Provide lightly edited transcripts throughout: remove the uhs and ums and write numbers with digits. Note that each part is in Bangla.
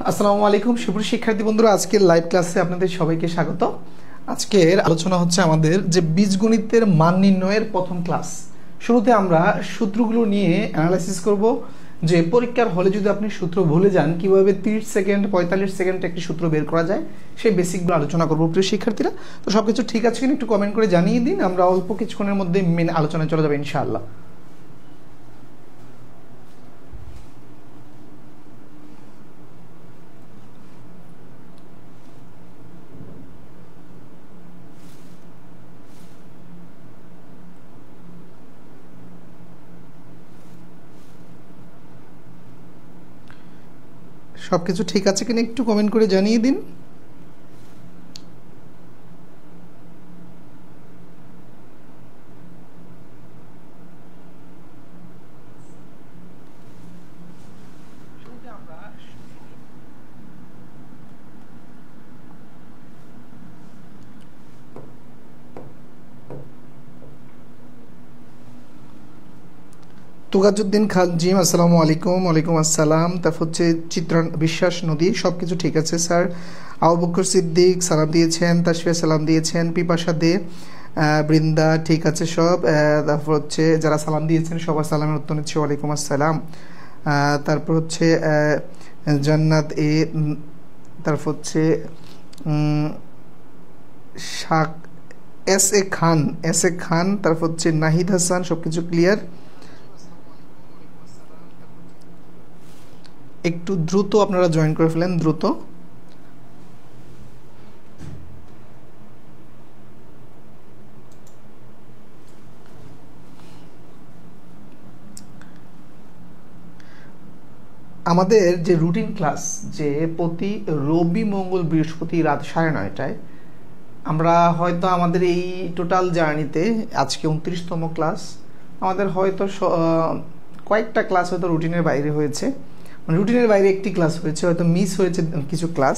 আসসালামু আলাইকুম সুপ্রিয় শিক্ষার্থী বন্ধুরা, আজকের লাইভ ক্লাসে আপনাদের সবাইকে স্বাগত। আজকের আলোচনা হচ্ছে আমাদের যে বীজগণিতের মান নির্ণয়ের প্রথম ক্লাস। শুরুতে আমরা সূত্রগুলো নিয়ে অ্যানালাইসিস করব যে পরীক্ষার হলে যদি আপনি সূত্র ভুলে যান কিভাবে 30 সেকেন্ড 45 সেকেন্ড একটি সূত্র বের করা যায় সেই বেসিকগুলো আলোচনা করব প্রিয় শিক্ষার্থীরা। তো সবকিছু ঠিক আছে কিনা একটু কমেন্ট করে জানিয়ে দিন, আমরা অল্প কিছুক্ষণের মধ্যে মেন আলোচনায় চলে যাবো ইনশাআল্লাহ। সবকিছু ঠিক আছে কিনা একটু কমেন্ট করে জানিয়ে দিন। তুগাজউদ্দিন খান জিম আসসালামু আলাইকুম। ওয়ালাইকুম আসসালাম। তারপর হচ্ছে চিত্রান বিশ্বাস নদী, সব কিছু ঠিক আছে স্যার। আবু বকর সিদ্দিক সালাম দিয়েছেন, তাশফিয়া সালাম দিয়েছেন, পিপাসা দে, বৃন্দা ঠিক আছে সব। তারপর হচ্ছে যারা সালাম দিয়েছেন সবার সালামের উত্তর নিচ্ছে ওয়ালাইকুম আসসালাম। তারপর হচ্ছে জান্নাত এ, তারপর হচ্ছে শাক এস এ খান, তারপর হচ্ছে নাহিদ হাসান, সব কিছু ক্লিয়ার। একটু দ্রুত আপনারা জয়েন করে ফেলেন, দ্রুত। আমাদের যে রুটিন ক্লাস যে প্রতি রবি মঙ্গল বৃহস্পতি রাত 9:30টায়, আমরা হয়তো আমাদের এই টোটাল জার্নিতে আজকে 29তম ক্লাস, আমাদের হয়তো কয়েকটা ক্লাস হয়তো রুটিনের বাইরে হয়েছে, রুটিনের বাইরে একটি ক্লাস হয়েছে, হয়তো মিস হয়েছে কিছু ক্লাস,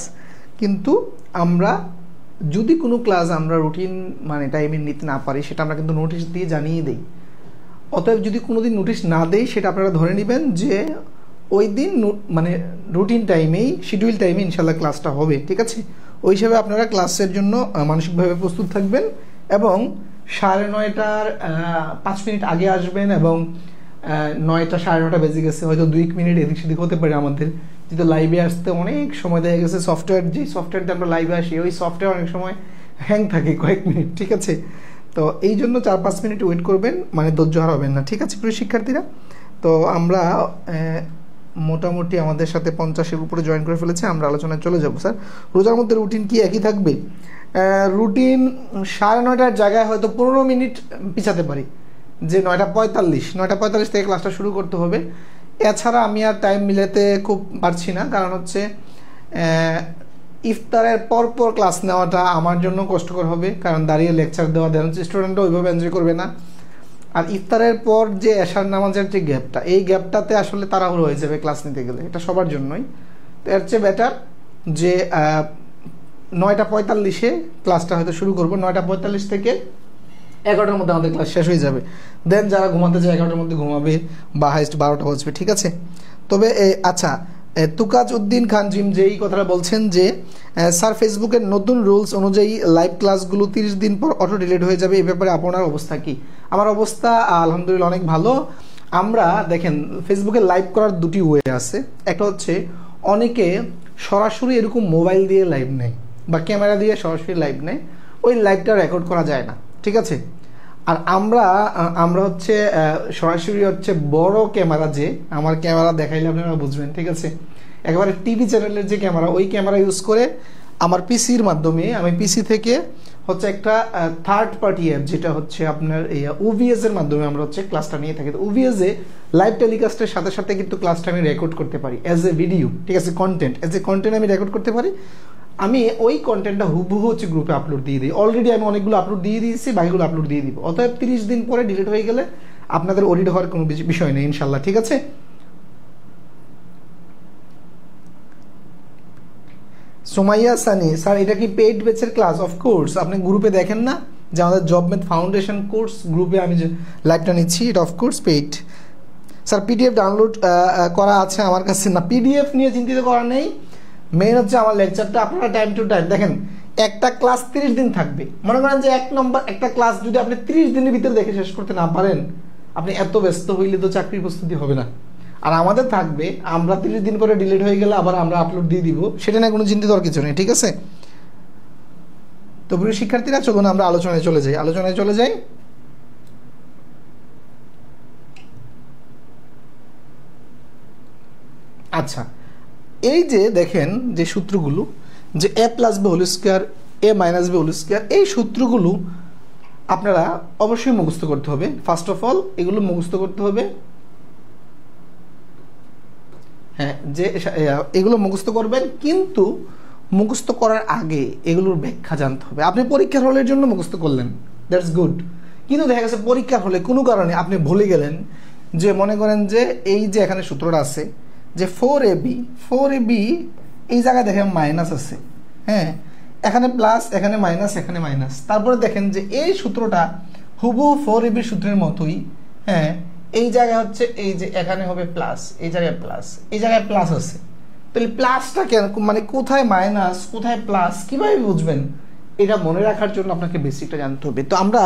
কিন্তু আমরা যদি কোনো ক্লাস আমরা রুটিন মানে টাইমে নিতে না পারি সেটা আমরা কিন্তু নোটিশ দিয়ে জানিয়ে দিই। অতএব যদি কোনোদিন নোটিশ না দেই সেটা আপনারা ধরে নেবেন যে ওই দিন মানে রুটিন টাইমেই শিডিউল টাইমে ইনশাল্লাহ ক্লাসটা হবে, ঠিক আছে। ওই হিসাবে আপনারা ক্লাসের জন্য মানসিকভাবে প্রস্তুত থাকবেন এবং 9:30টার 5 মিনিট আগে আসবেন এবং 9টা 9:30 বেজে গেছে, হয়তো 2 মিনিট এদিক সেদিক হতে পারে আমাদের, যেহেতু লাইভে আসতে অনেক সময় দেখা গেছে। সফটওয়্যার যে সফটওয়্যারতে আমরা লাইভে আসি ওই সফটওয়্যার অনেক সময় হ্যাং থাকে কয়েক মিনিট, ঠিক আছে। তো এই জন্য 4-5 মিনিট ওয়েট করবেন, মানে ধৈর্য হারাবেন না, ঠিক আছে প্রিয় শিক্ষার্থীরা। তো আমরা মোটামুটি আমাদের সাথে 50-এর উপরে জয়েন করে ফেলেছে, আমরা আলোচনায় চলে যাব। স্যার রোজার মধ্যে রুটিন কি একই থাকবে? রুটিন 9:30টার জায়গায় হয়তো 15 মিনিট পিছাতে পারি, যে 9:45 থেকে ক্লাসটা শুরু করতে হবে। এছাড়া আমি আর টাইম মিলাতে খুব পারছি না, কারণ হচ্ছে ইফতারের পর ক্লাস নেওয়াটা আমার জন্য কষ্টকর হবে, কারণ দাঁড়িয়ে লেকচার দেওয়া স্টুডেন্টরা ওইভাবে এনজয় করবে না। আর ইফতারের পর যে এশার নামাজের যে গ্যাপটা, এই গ্যাপটাতে আসলে তাড়াহুড়ো হয়ে যাবে ক্লাস নিতে গেলে, এটা সবার জন্যই। তো এর চেয়ে বেটার যে 9:45-এ ক্লাসটা হয়তো শুরু করবো, 9:45 থেকে 11টার মধ্যে আমাদের ক্লাস শেষ হয়ে যাবে। দেন যারা ঘুমাতে যায় 11টার মধ্যে ঘুমাবে বা হাইস্ট 12টা বাজবে, ঠিক আছে। তবে আচ্ছা, তুকাজউদ্দিন খান জিম যেই কথাটা বলছেন যে স্যার ফেসবুকের নতুন রুলস অনুযায়ী লাইভ ক্লাসগুলো 30 দিন পর অটো ডিলিট হয়ে যাবে, এই ব্যাপারে আপনার অবস্থা কি? আমার অবস্থা আলহামদুলিল্লাহ অনেক ভালো। আমরা দেখেন ফেসবুকে লাইভ করার দুটি ওয়ে আছে। একটা হচ্ছে অনেকে সরাসরি এরকম মোবাইল দিয়ে লাইভ নেয় বা ক্যামেরা দিয়ে সরাসরি লাইভ নেয়, ওই লাইভটা রেকর্ড করা যায় না, ঠিক আছে। আর আমরা হচ্ছে সরাসরি হচ্ছে বড় ক্যামেরা, যে আমার ক্যামেরা দেখাইলে আপনারা বুঝবেন, ঠিক আছে। একেবারে টিভি চ্যানেলের যে ক্যামেরা, ওই ক্যামেরা ইউজ করে আমার পিসির মাধ্যমে, আমি পিসি থেকে হচ্ছে একটা থার্ড পার্টি অ্যাপ, যেটা হচ্ছে আপনার এই OBS এর মাধ্যমে আমরা হচ্ছে ক্লাসটা নিয়ে থাকি। তো OBS এ লাইভ টেলিকাস্টের সাথে সাথে কিন্তু ক্লাসটা আমি রেকর্ড করতে পারি অ্যাজ এ ভিডিও, ঠিক আছে, অ্যাজ এ কন্টেন্ট আমি রেকর্ড করতে পারি। আমি ওই কন্টেন্টটা হুবহু হচ্ছে গ্রুপে আপলোড দিয়ে দিই। অলরেডি আমি অনেকগুলো আপলোড দিয়ে দিয়েছি, বাকিগুলো আপলোড দিয়ে দিব। অতএব 30 দিন পরে ডিলিট হয়ে গেলে আপনাদের অডিট হওয়ার কোনো বিষয় নেই ইনশাল্লাহ, ঠিক আছে। সোমাইয়া সানি, স্যার এটা কি পেইড ব্যাচের ক্লাস? অফকোর্স, আপনি গ্রুপে দেখেন না যে আমাদের জব মেথ ফাউন্ডেশন কোর্স গ্রুপে আমি যে লাইভটা নিচ্ছি, এটা of course paid. Sir PDF download করা আছে আমার কাছে না, পিডিএফ নিয়ে চিন্তিত করা নেই। মেইন হচ্ছে আমার লেকচারটা আপনারা টাইম টু টাইম দেখেন। একটা ক্লাস 30 দিন থাকবে, মনে করেন যে এক নম্বর একটা ক্লাস যদি আপনি 30 দিনের ভিতরে দেখে শেষ করতে না পারেন, আপনি এত ব্যস্ত হইলে তো চাকরির প্রস্তুতি হবে না। আর আমাদের থাকবে আমরা 30 দিন পরে ডিলিট হয়ে গেলে আবার আমরা আপলোড দিয়ে দিব, সেটা নিয়ে কোনো চিন্তা করার কিছু নেই, ঠিক আছে? তো প্রিয় শিক্ষার্থীরা, চলুন আমরা আলোচনায় চলে যাই। আচ্ছা, এই যে দেখেন যে সূত্রগুলো, যে a plus B whole square, a minus B whole square, এই সূত্রগুলো আপনারা অবশ্যই মুখস্থ করতে হবে। ফার্স্ট অফ অল এগুলো মুখস্থ করতে হবে। হ্যাঁ, যে এগুলো মুখস্থ করবেন, কিন্তু মুখস্থ করার আগে এগুলোর ব্যাখ্যা জানতে হবে। আপনি পরীক্ষার হলের জন্য মুখস্থ করলেন, দ্যাটস গুড, কিন্তু দেখা গেছে পরীক্ষার হলে কোনো কারণে আপনি ভুলে গেলেন, যে মনে করেন যে এই যে এখানে সূত্রটা আছে যে 4ab এই জায়গায় দেখেন মাইনাস আছে, হ্যাঁ, এখানে প্লাস, এখানে মাইনাস, এখানে মাইনাস, তারপরে দেখেন যে এই সূত্রটা হুবহু 4ab সূত্রের মতোই, হ্যাঁ, এই জায়গায় হচ্ছে এই যে এখানে হবে প্লাস, এই জায়গায় প্লাস, এই জায়গায় প্লাস আছে। তাহলে প্লাসটা কেন, মানে কোথায় মাইনাস কোথায় প্লাস কিভাবে বুঝবেন? এটা মনে রাখার জন্য আপনাকে বেসিকটা জানতে হবে। তো আমরা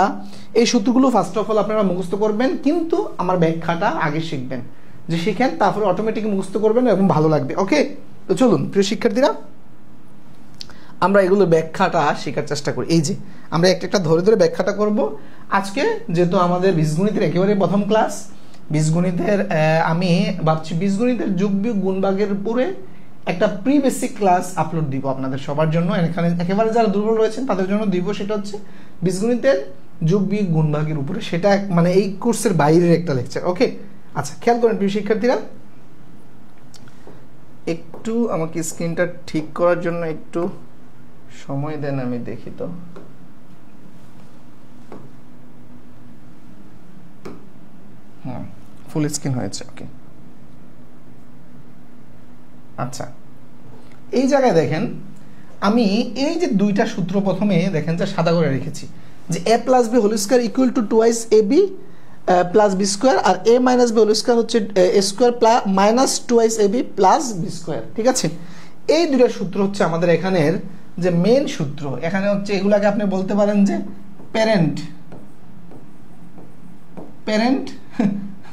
এই সূত্রগুলো ফার্স্ট অফ অল আপনারা মুখস্থ করবেন, কিন্তু আমার ব্যাখ্যাটা আগে শিখবেন, যে শিখেন তারপরে অটোমেটিক মুখস্থ করবেন এবং ভালো লাগবে। ওকে, তো চলুন প্রিয় শিক্ষার্থীরা, আমরা এগুলোর ব্যাখ্যাটা শেখার চেষ্টা করি। এই যে আমরা একটা ধরে ধরে ব্যাখ্যাটা করব আজকে, যেহেতু আমাদের বীজগণিতের একেবারে প্রথম ক্লাস। বীজগণিতের আমি ভাবছি বীজগণিতের যোগ বিয়োগ গুণ ভাগের উপরে একটা প্রি বেসিক ক্লাস আপলোড দিব আপনাদের সবার জন্য। এখানে একেবারে যারা দুর্বল রয়েছেন তাদের জন্য দিব, সেটা হচ্ছে বীজগণিতের যোগ বিয়োগ গুণ ভাগের উপরে, সেটা মানে এই কোর্সের বাইরের একটা লেকচার। ওকে, আচ্ছা, খেয়াল করেন প্রিয় শিক্ষার্থীরা, একটু আমাকে স্ক্রিনটা ঠিক করার জন্য একটু সময় দেন, আমি দেখি তো। ফুল স্ক্রিন হয়েছে, ওকে। আচ্ছা, এই জায়গায় দেখেন আমি এই যে দুইটা সূত্র প্রথমে দেখেন যে সাদা করে রেখেছি, যে a plus B whole square equal to 2 ab plus B square, আর a minus B whole square হচ্ছে a square minus 2 ab plus B square, ঠিক আছে? এই দুইটা সূত্র হচ্ছে আমাদের এখানের যে মেন সূত্র। এখানে হচ্ছে এগুলাকে আপনি বলতে পারেন যে প্যারেন্ট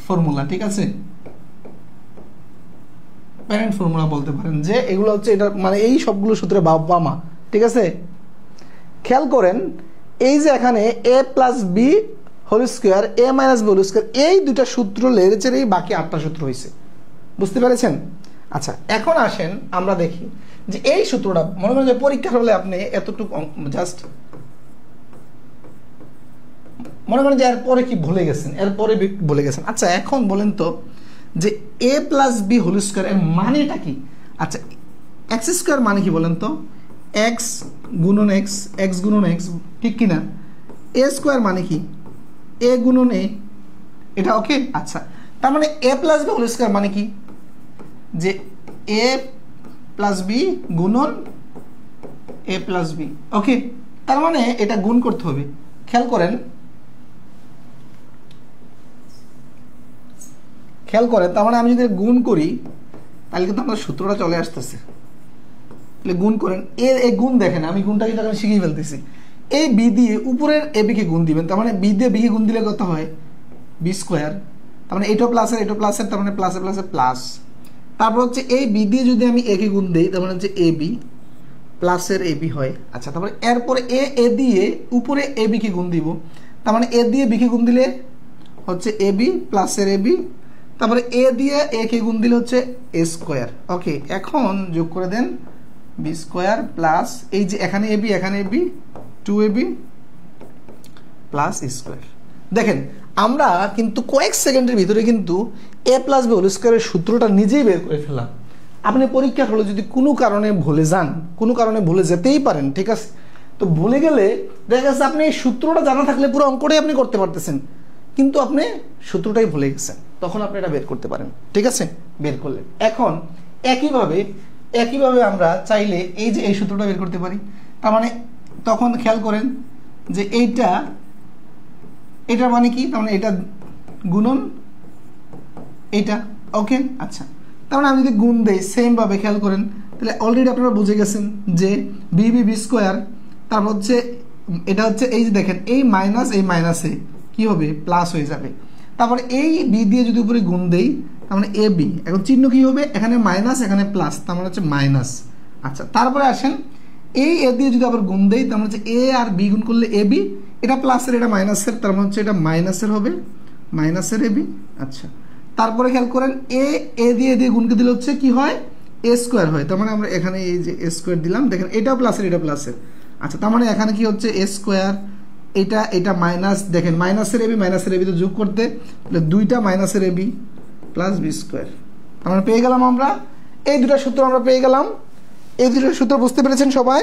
ফর্মুলা, ঠিক আছে? প্যারেন্ট ফর্মুলা বলতে পারেন, যে এগুলো হচ্ছে এটা মানে এই সবগুলো সূত্রে বাবা মা, ঠিক আছে? খেয়াল করেন এই যে এখানে a plus B whole square, a minus B whole square, এই দুইটা সূত্র লেড়ে চেড়েই বাকি 8টা সূত্র হয়েছে, বুঝতে পেরেছেন? আচ্ছা, এখন আসেন আমরা দেখি যে এই সূত্রটা মনে করেন যে পরীক্ষার হলে আপনি এতটুকু জাস্ট মনে করেন যে এরপরে কি ভুলে গেছেন, এরপরে ভুলে গেছেন। আচ্ছা, এখন বলেন তো যে a plus B whole square এর মানেটা কি? আচ্ছা, এক্স স্কোয়ার মানে কি বলেন তো? এক্স গুণন এক্স, এক্স গুণন এক্স, ঠিক কিনা? এ স্কোয়ার মানে কি? এ গুণন এ, এটা ওকে? আচ্ছা, তার মানে a plus B whole square মানে কি? যে a প্লাস বি গুণন a প্লাস বি, ওকে? তার মানে এটা গুণ করতে হবে। খেয়াল করেন তার মানে আমি যদি গুণ করি তাহলে কিন্তু আমাদের সূত্রটা চলে আসতেছে। তাহলে গুণ করেন, এই গুণ দেখেন, আমি গুণটা কিন্তু এখন শিখিয়ে ফেলতেছি। এই বি দিয়ে উপরের এ বি কে গুণ দিবেন, তার মানে বি দিয়ে বি কে গুণ দিলে কত হয়? B square. তার মানে এটা প্লাসের এটা প্লাসের, তার মানে প্লাসে প্লাসে প্লাস। তারপর হচ্ছে এই বি দিয়ে যদি আমি এ কে গুণ দিই, তার মানে হচ্ছে এ বি প্লাসের এ বি হয়। আচ্ছা, তারপরে এরপরে এ দিয়ে উপরে এ বি কে গুণ দিব, তার মানে এ দিয়ে বি কে গুণ দিলে হচ্ছে এ বি প্লাসের এ বি, তারপরে এ দিয়ে এ কে গুণ দিলে হচ্ছে এ স্কোয়ার। ওকে, এখন যোগ করে দেন বি স্কোয়ার প্লাস এই যে এখানে এ বি, এখানে A B, 2ab plus square. দেখেন আমরা কিন্তু কয়েক সেকেন্ডের ভিতরে কিন্তু a প্লাস বি হোল স্কোয়ারের সূত্রটা নিজেই বের করে ফেললাম। আপনি পরীক্ষার হলে যদি কোনো কারণে ভুলে যান, কোনো কারণে ভুলে যেতেই পারেন, ঠিক আছে? তো ভুলে গেলে দেখা যাচ্ছে আপনি এই সূত্রটা জানা থাকলে পুরো অঙ্কটাই আপনি করতে পারতেছেন, কিন্তু আপনি সূত্রটাই ভুলে গেছেন, তখন আপনি এটা বের করতে পারেন, ঠিক আছে? বের করলেন। এখন একইভাবে আমরা চাইলে এই যে এই সূত্রটা বের করতে পারি। তার মানে তখন খেয়াল করেন যে এইটা মানে কি? তার মানে এটা গুণন এইটা, ওকে? আচ্ছা, তার মানে আমি যদি গুণ দেই সেম ভাবে খেয়াল করেন, তাহলে অলরেডি আপনারা বুঝে গেছেন যে বি বি বি স্কোয়ার, তারপর হচ্ছে এটা হচ্ছে এই যে দেখেন এই মাইনাস এই মাইনাসে কি হবে প্লাস হয়ে যাবে, তারপরে এই বি দিয়ে যদি উপরে গুণ দেই তার মানে এ বি, এখন চিহ্ন কি হবে এখানে মাইনাস এখানে প্লাস, তার মানে হচ্ছে মাইনাস। আচ্ছা তারপরে আসেন এই এ দিয়ে যদি আবার গুণ দেই তার মানে হচ্ছে এ আর বি গুণ করলে এ বি, এটা প্লাসের এটা মাইনাসের, তার মানে হচ্ছে এটা মাইনাসের হবে মাইনাসের এ বি। আচ্ছা তারপরে খেয়াল করেন এ দিয়ে গুণকে দিলে হচ্ছে কি হয় এ স্কোয়ার হয়, তার মানে আমরা এখানে এই যে এ স্কোয়ার দিলাম, দেখেন এটাও প্লাসের এটা প্লাসের। আচ্ছা তার মানে এখানে কি হচ্ছে এ স্কোয়ার, এটা মাইনাস, দেখেন মাইনাসের এ বি তো যোগ করতে দুইটা মাইনাসের A B plus B square, আমরা পেয়ে গেলাম। আমরা এই দুটো সূত্র আমরা পেয়ে গেলাম। এই দুটো সূত্র বুঝতে পেরেছেন সবাই?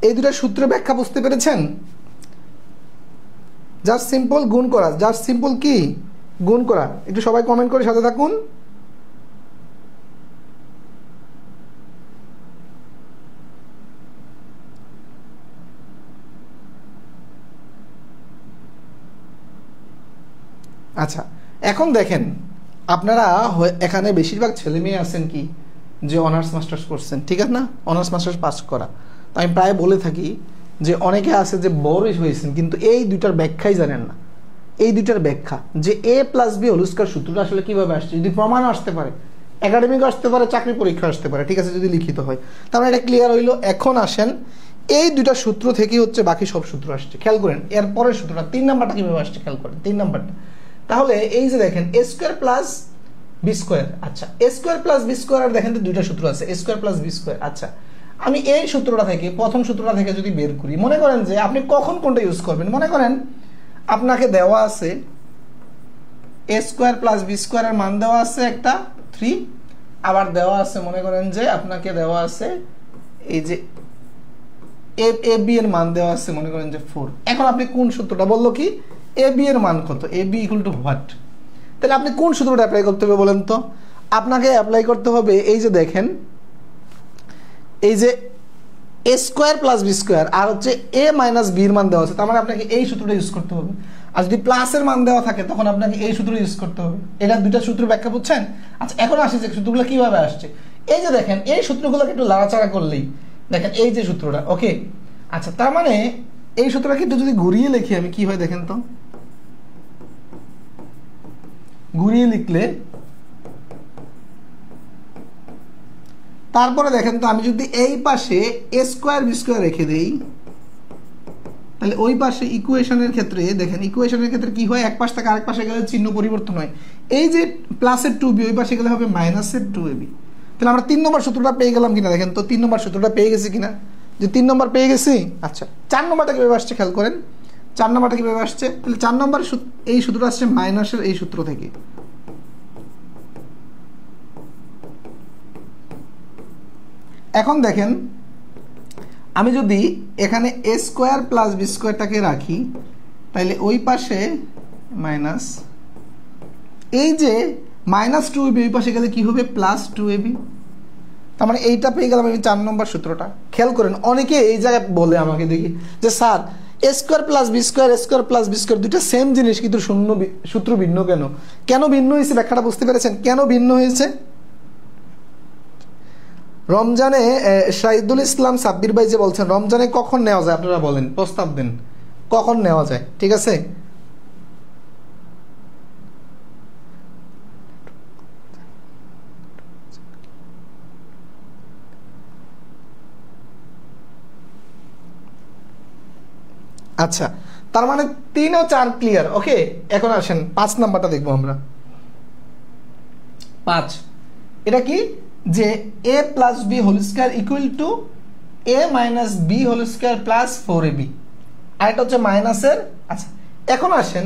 এই দুটো সূত্রের ব্যাখ্যা বুঝতে পেরেছেন? জাস্ট সিম্পল গুণ করা, জাস্ট সিম্পল কি গুণ করা। একটু সবাই কমেন্ট করে সাথে থাকুন। আচ্ছা এখন দেখেন আপনারা এখানে বেশিরভাগ ছেলে মেয়ে আছেন কি যে অনার্স মাস্টার্স করছেন, ঠিক আছে না, অনার্স মাস্টার্স পাস করা। তো আমি প্রায় বলে থাকি যে অনেকে আছে যে বড় হয়েছেন কিন্তু এই দুইটার ব্যাখ্যাই জানেন না। এই দুইটার ব্যাখ্যা যে এ প্লাস বি হোল স্কয়ার সূত্রটা আসলে কিভাবে আসছে, যদি প্রমাণ আসতে পারে, একাডেমিক আসতে পারে, চাকরি পরীক্ষা আসতে পারে, ঠিক আছে, যদি লিখিত হয় তাহলে এটা ক্লিয়ার হইলো। এখন আসেন এই দুইটা সূত্র থেকেই হচ্ছে বাকি সব সূত্র আসছে। খেয়াল করেন এর পরের সূত্রটা 3 নাম্বারটা কিভাবে আসছে খেয়াল করেন 3 নাম্বারটা। তাহলে এই যে দেখেন এ স্কোয়ার প্লাস বি স্কোয়ার, আচ্ছা এ স্কোয়ার প্লাস বি স্কোয়ার, আর দেখেন তো দুইটা সূত্র আছে এ স্কোয়ার প্লাস বি স্কোয়ার। আচ্ছা আমি এই সূত্রটা থেকে প্রথম সূত্রটা থেকে যদি বের করি, মনে করেন যে আপনি কখন কোনটা ইউজ করবেন, মনে করেন আপনাকে দেওয়া আছে এ স্কোয়ার প্লাস বি স্কোয়ারের মান দেওয়া আছে একটা 3, আবার দেওয়া আছে মনে করেন যে আপনাকে দেওয়া আছে এই যে এ বি এর মান দেওয়া আছে মনে করেন যে 4। এখন আপনি কোন সূত্রটা বললো কি এ বি এর মান কত, A B equal two what, তাহলে আপনি কোন সূত্রটা অ্যাপ্লাই করতে হবে বলেন তো? আপনাকে অ্যাপ্লাই করতে হবে এই যে দেখেন এই যে এ স্কোয়ার প্লাস বি স্কোয়ার আর হচ্ছে এ মাইনাস বি এর মান দেওয়া আছে, তার মানে আপনাকে এই সূত্রটা ইউজ করতে হবে। আর যদি প্লাসের মান দেওয়া থাকে তখন আপনাকে এই সূত্র ইউজ করতে হবে। এটা দুইটা সূত্র ব্যাখ্যা বুঝছেন? আচ্ছা এখন আসি যে সূত্রগুলো কিভাবে আসছে। এই যে দেখেন এই সূত্রগুলোকে একটু লাড়াচাড়া করলেই দেখেন এই যে সূত্রটা, ওকে। আচ্ছা তার মানে এই সূত্রটা কিন্তু যদি ঘুরিয়ে লিখি আমি কি হয় দেখেন তো, ঘুরিয়ে লিখলে তারপরে দেখেন তো আমি যদি এই পাশে এ স্কোয়ার বি স্কোয়ার রেখে দেই তাহলে ওই পাশে ইকুয়েশনের ক্ষেত্রে দেখেন ইকুয়েশনের ক্ষেত্রে কি হয়, এক পাশ থেকে আরেক পাশে গেলে চিহ্ন পরিবর্তন হয়। এই যে প্লাসের 2b ওই পাশে গেলে হবে মাইনাসের 2ab। তাহলে আমরা 3 নম্বর সূত্রটা পেয়ে গেলাম কিনা দেখেন তো, 3 নম্বর সূত্রটা পেয়ে গেছি কিনা, যে 3 নম্বর পেয়ে গেছি। আচ্ছা 4 নম্বরটা কিভাবে আসছে খেয়াল করেন, 4 নম্বরটা কিভাবে আসছে, তাহলে 4 নম্বর এই সূত্রটা আসছে মাইনাসের এই সূত্র থেকে। এখন দেখেন আমি যদি এখানে এ স্কোয়ার প্লাস বি স্কোয়ারটাকে রাখি তাহলে ওই পাশে মাইনাস, এই যে মাইনাস 2ab ওই পাশে গেলে কি হবে প্লাস 2ab। তার মানে এইটা পেয়ে গেলাম আমি 4 নম্বর সূত্রটা। খেয়াল করেন অনেকে এই জায়গায় বলে আমাকে দেখি যে স্যার এ স্কোয়ার প্লাস বি স্কোয়ার এ স্কোয়ার প্লাস বি স্কোয়ার দুইটা সেম জিনিস কিন্তু শূন্য সূত্র ভিন্ন কেন, কেন ভিন্ন হয়েছে ব্যাখ্যাটা বুঝতে পেরেছেন কেন ভিন্ন হয়েছে? রমজানে শাহিদুল ইসলাম সাব্বির ভাই যে বলছেন রমজানে কখন নেওয়া যায়, আপনারা বলেন, প্রস্তাব দেন কখন নেওয়া যায়, ঠিক আছে? আচ্ছা তার মানে 3 ও 4 ক্লিয়ার, ওকে। এখন আসেন 5 নাম্বারটা দেখবো আমরা। 5 এটা কি, যে a plus B whole square equal to a minus B whole square plus 4ab, আর এটা হচ্ছে মাইনাসের। আচ্ছা এখন আসেন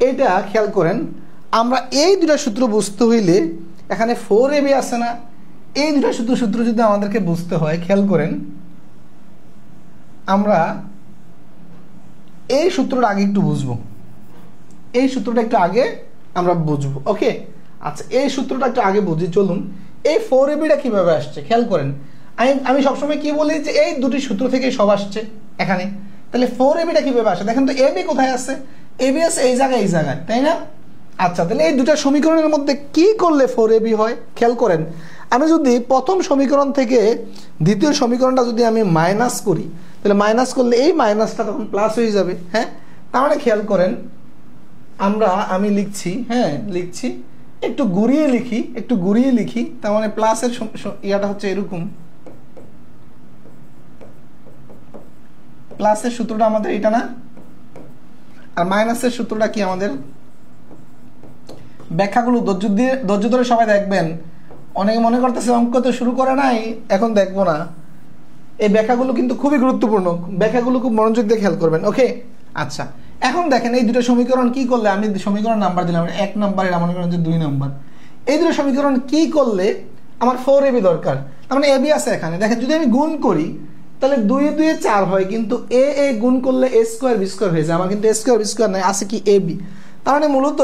এইটা খেয়াল করেন, আমরা এই দুটা সূত্র বুঝতে হইলে এখানে 4ab আছে না, এই দুটা সূত্র যদি আমাদেরকে বুঝতে হয় খেয়াল করেন আমরা এই সূত্রটা আগে একটু বুঝবো, এই সূত্রটা একটু আগে আমরা বুঝবো, ওকে। আচ্ছা এই সূত্রটা একটু আগে বুঝি, চলুন। এই 4abটা কিভাবে আসছে খেয়াল করেন, আমি সবসময় কি বলি যে এই দুটি সূত্র থেকে সব আসছে এখানে, তাহলে 4abটা কিভাবে আসে দেখেন তো, ab কোথায় আছে, এবি আছে এই জায়গায়, তাই না? আচ্ছা, তাহলে এই দুটা সমীকরণের মধ্যে কি করলে 4ab হয় খেয়াল করেন। আমি যদি প্রথম সমীকরণ থেকে দ্বিতীয় সমীকরণটা যদি আমি মাইনাস করি, তাহলে মাইনাস করলে এই মাইনাসটা তখন প্লাস হয়ে যাবে। হ্যাঁ, তার মানে খেয়াল করেন আমি লিখছি, লিখছি একটু ঘুরিয়ে লিখি, তার মানে প্লাসের ইয়াটা হচ্ছে এরকম, প্লাসের সূত্রটা আমাদের এটা না, আর মাইনাসের সূত্রটা কি আমাদের? ব্যাখ্যাগুলো ধৈর্য ধরে সবাই দেখবেন। অনেকে মনে করতেছে অঙ্ক তো শুরু করে নাই, এখন দেখবো না। এই ব্যাখ্যাগুলো কিন্তু খুবই গুরুত্বপূর্ণ, ব্যাখ্যাগুলো খুব মনোযোগ দিয়ে খেয়াল করবেন। ওকে, আচ্ছা, এখন দেখেন এই দুটো সমীকরণ কি করলে, আমি সমীকরণ নাম্বার দিলাম 1 নাম্বার, এটা মনে করেন যে 2 নাম্বার। এই দুটো সমীকরণ কি করলে আমার 4ab দরকার, তার মানে ab আছে এখানে। দেখেন যদি আমি গুণ করি তাহলে 2 এ 2 এ 4 হয়, কিন্তু a গুণ করলে a স্কয়ার b স্কয়ার হয়ে যায়। আমার কিন্তু a স্কয়ার b স্কয়ার নাই, আছে কি ab। তার মানে মূলত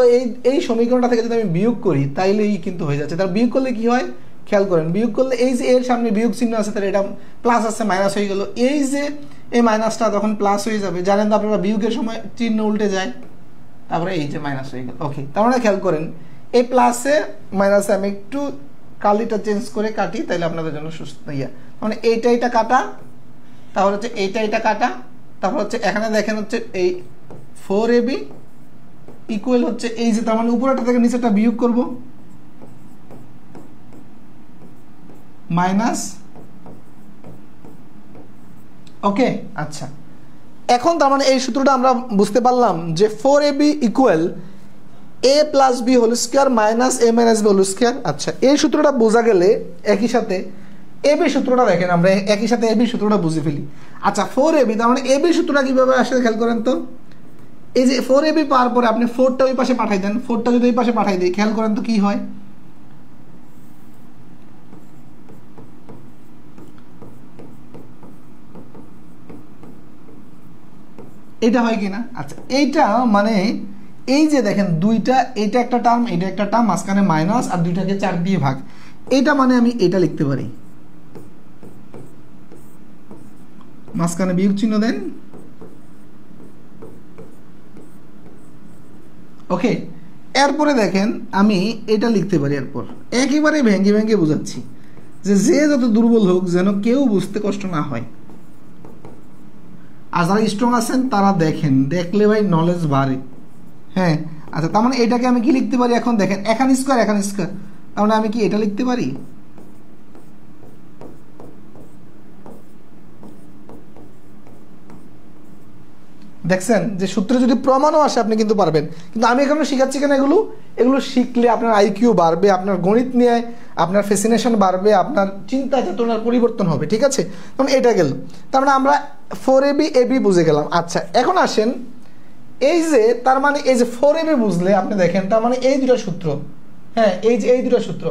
এই সমীকরণটা থেকে যদি আমি বিয়োগ করি তাইলেই কিন্তু হয়ে যাচ্ছে। তার বিয়োগ করলে কি হয় খেয়াল করেন, বিয়োগ করলে এই যে এর সামনে বিয়োগ চিহ্ন আছে, তাহলে এটা প্লাস আছে মাইনাস হয়ে গেল, এই যে এই মাইনাসটা তখন প্লাস হয়ে যাবে। জানেন তো আপনারা বিয়োগের সময় চিহ্ন উল্টে যায়, তারপরে এই যে মাইনাস হয়ে গেল। ওকে, তার মানে খেয়াল করেন এই প্লাসে মাইনাসে আমি একটু কালিটা চেঞ্জ করে কাটি, তাহলে আপনাদের জন্য সুস্থ ইয়া, মানে এইটা কাটা, তাহলে হচ্ছে এইটা কাটা, তারপর হচ্ছে এখানে দেখেন হচ্ছে এই 4ab ইকুয়াল হচ্ছে এই যে, তার মানে উপরেটা থেকে নিচেটা বিয়োগ করব, মাইনাস। ওকে, আচ্ছা, এখন তার মানে এই সূত্রটা আমরা বুঝতে পারলাম যে 4ab equal a plus b whole square minus a minus b whole square. আচ্ছা, এই সূত্রটা বোঝা গেলে একই সাথে ab সূত্রটা দেখেন, আমরা একই সাথে ab সূত্রটা বুঝে ফেলি। আচ্ছা, 4ab, তার মানে ab সূত্রটা কিভাবে আসে খেয়াল করেন তো। এই যে 4ab পাওয়ার পরে আপনি 4টা ওই পাশে পাঠাই দেন, 4টা যদি ওই পাশে পাঠাই দিই, খেয়াল করেন তো কি হয়। এটা হয় কিনা? আচ্ছা, এইটা মানে এই যে দেখেন দুইটা, এটা একটা টার্ম, এটা একটা টার্ম, মাঝখানে মাইনাস, আর দুইটাকে 4 দিয়ে ভাগ, এটা মানে আমি এটা লিখতে পারি, মাঝখানে বিয়োগ চিহ্ন দেন। ওকে, এরপরে দেখেন আমি এটা লিখতে পারি, এরপর একেবারে ভেঙে বোঝাচ্ছি যে যত দুর্বল হোক যেন কেউ বুঝতে কষ্ট না হয়। আর যারা স্ট্রং আছেন তারা দেখলে ভাই নলেজ বাড়ে। হ্যাঁ, আচ্ছা, তার মানে এটাকে আমি কি লিখতে পারি এখন দেখেন, এখানে স্কয়ার, তার মানে আমি কি এটা লিখতে পারি, দেখছেন যে সূত্রে যদি প্রমাণও আসে আপনি কিন্তু পারবেন। কিন্তু আমি এখানে শিখাচ্ছি কেন, এগুলো শিখলে আপনার আইকিউ বাড়বে, আপনার গণিত নিয়ে আপনার ফ্যাসিনেশন বাড়বে, আপনার চিন্তা চেতনার পরিবর্তন হবে। ঠিক আছে, তখন এটা গেল, তার মানে আমরা 4ab বুঝে গেলাম। আচ্ছা, এখন আসেন এই যে, তার মানে এই যে 4ab বুঝলে আপনি দেখেন, তার মানে এই দুটো সূত্র, হ্যাঁ এই দুটো সূত্র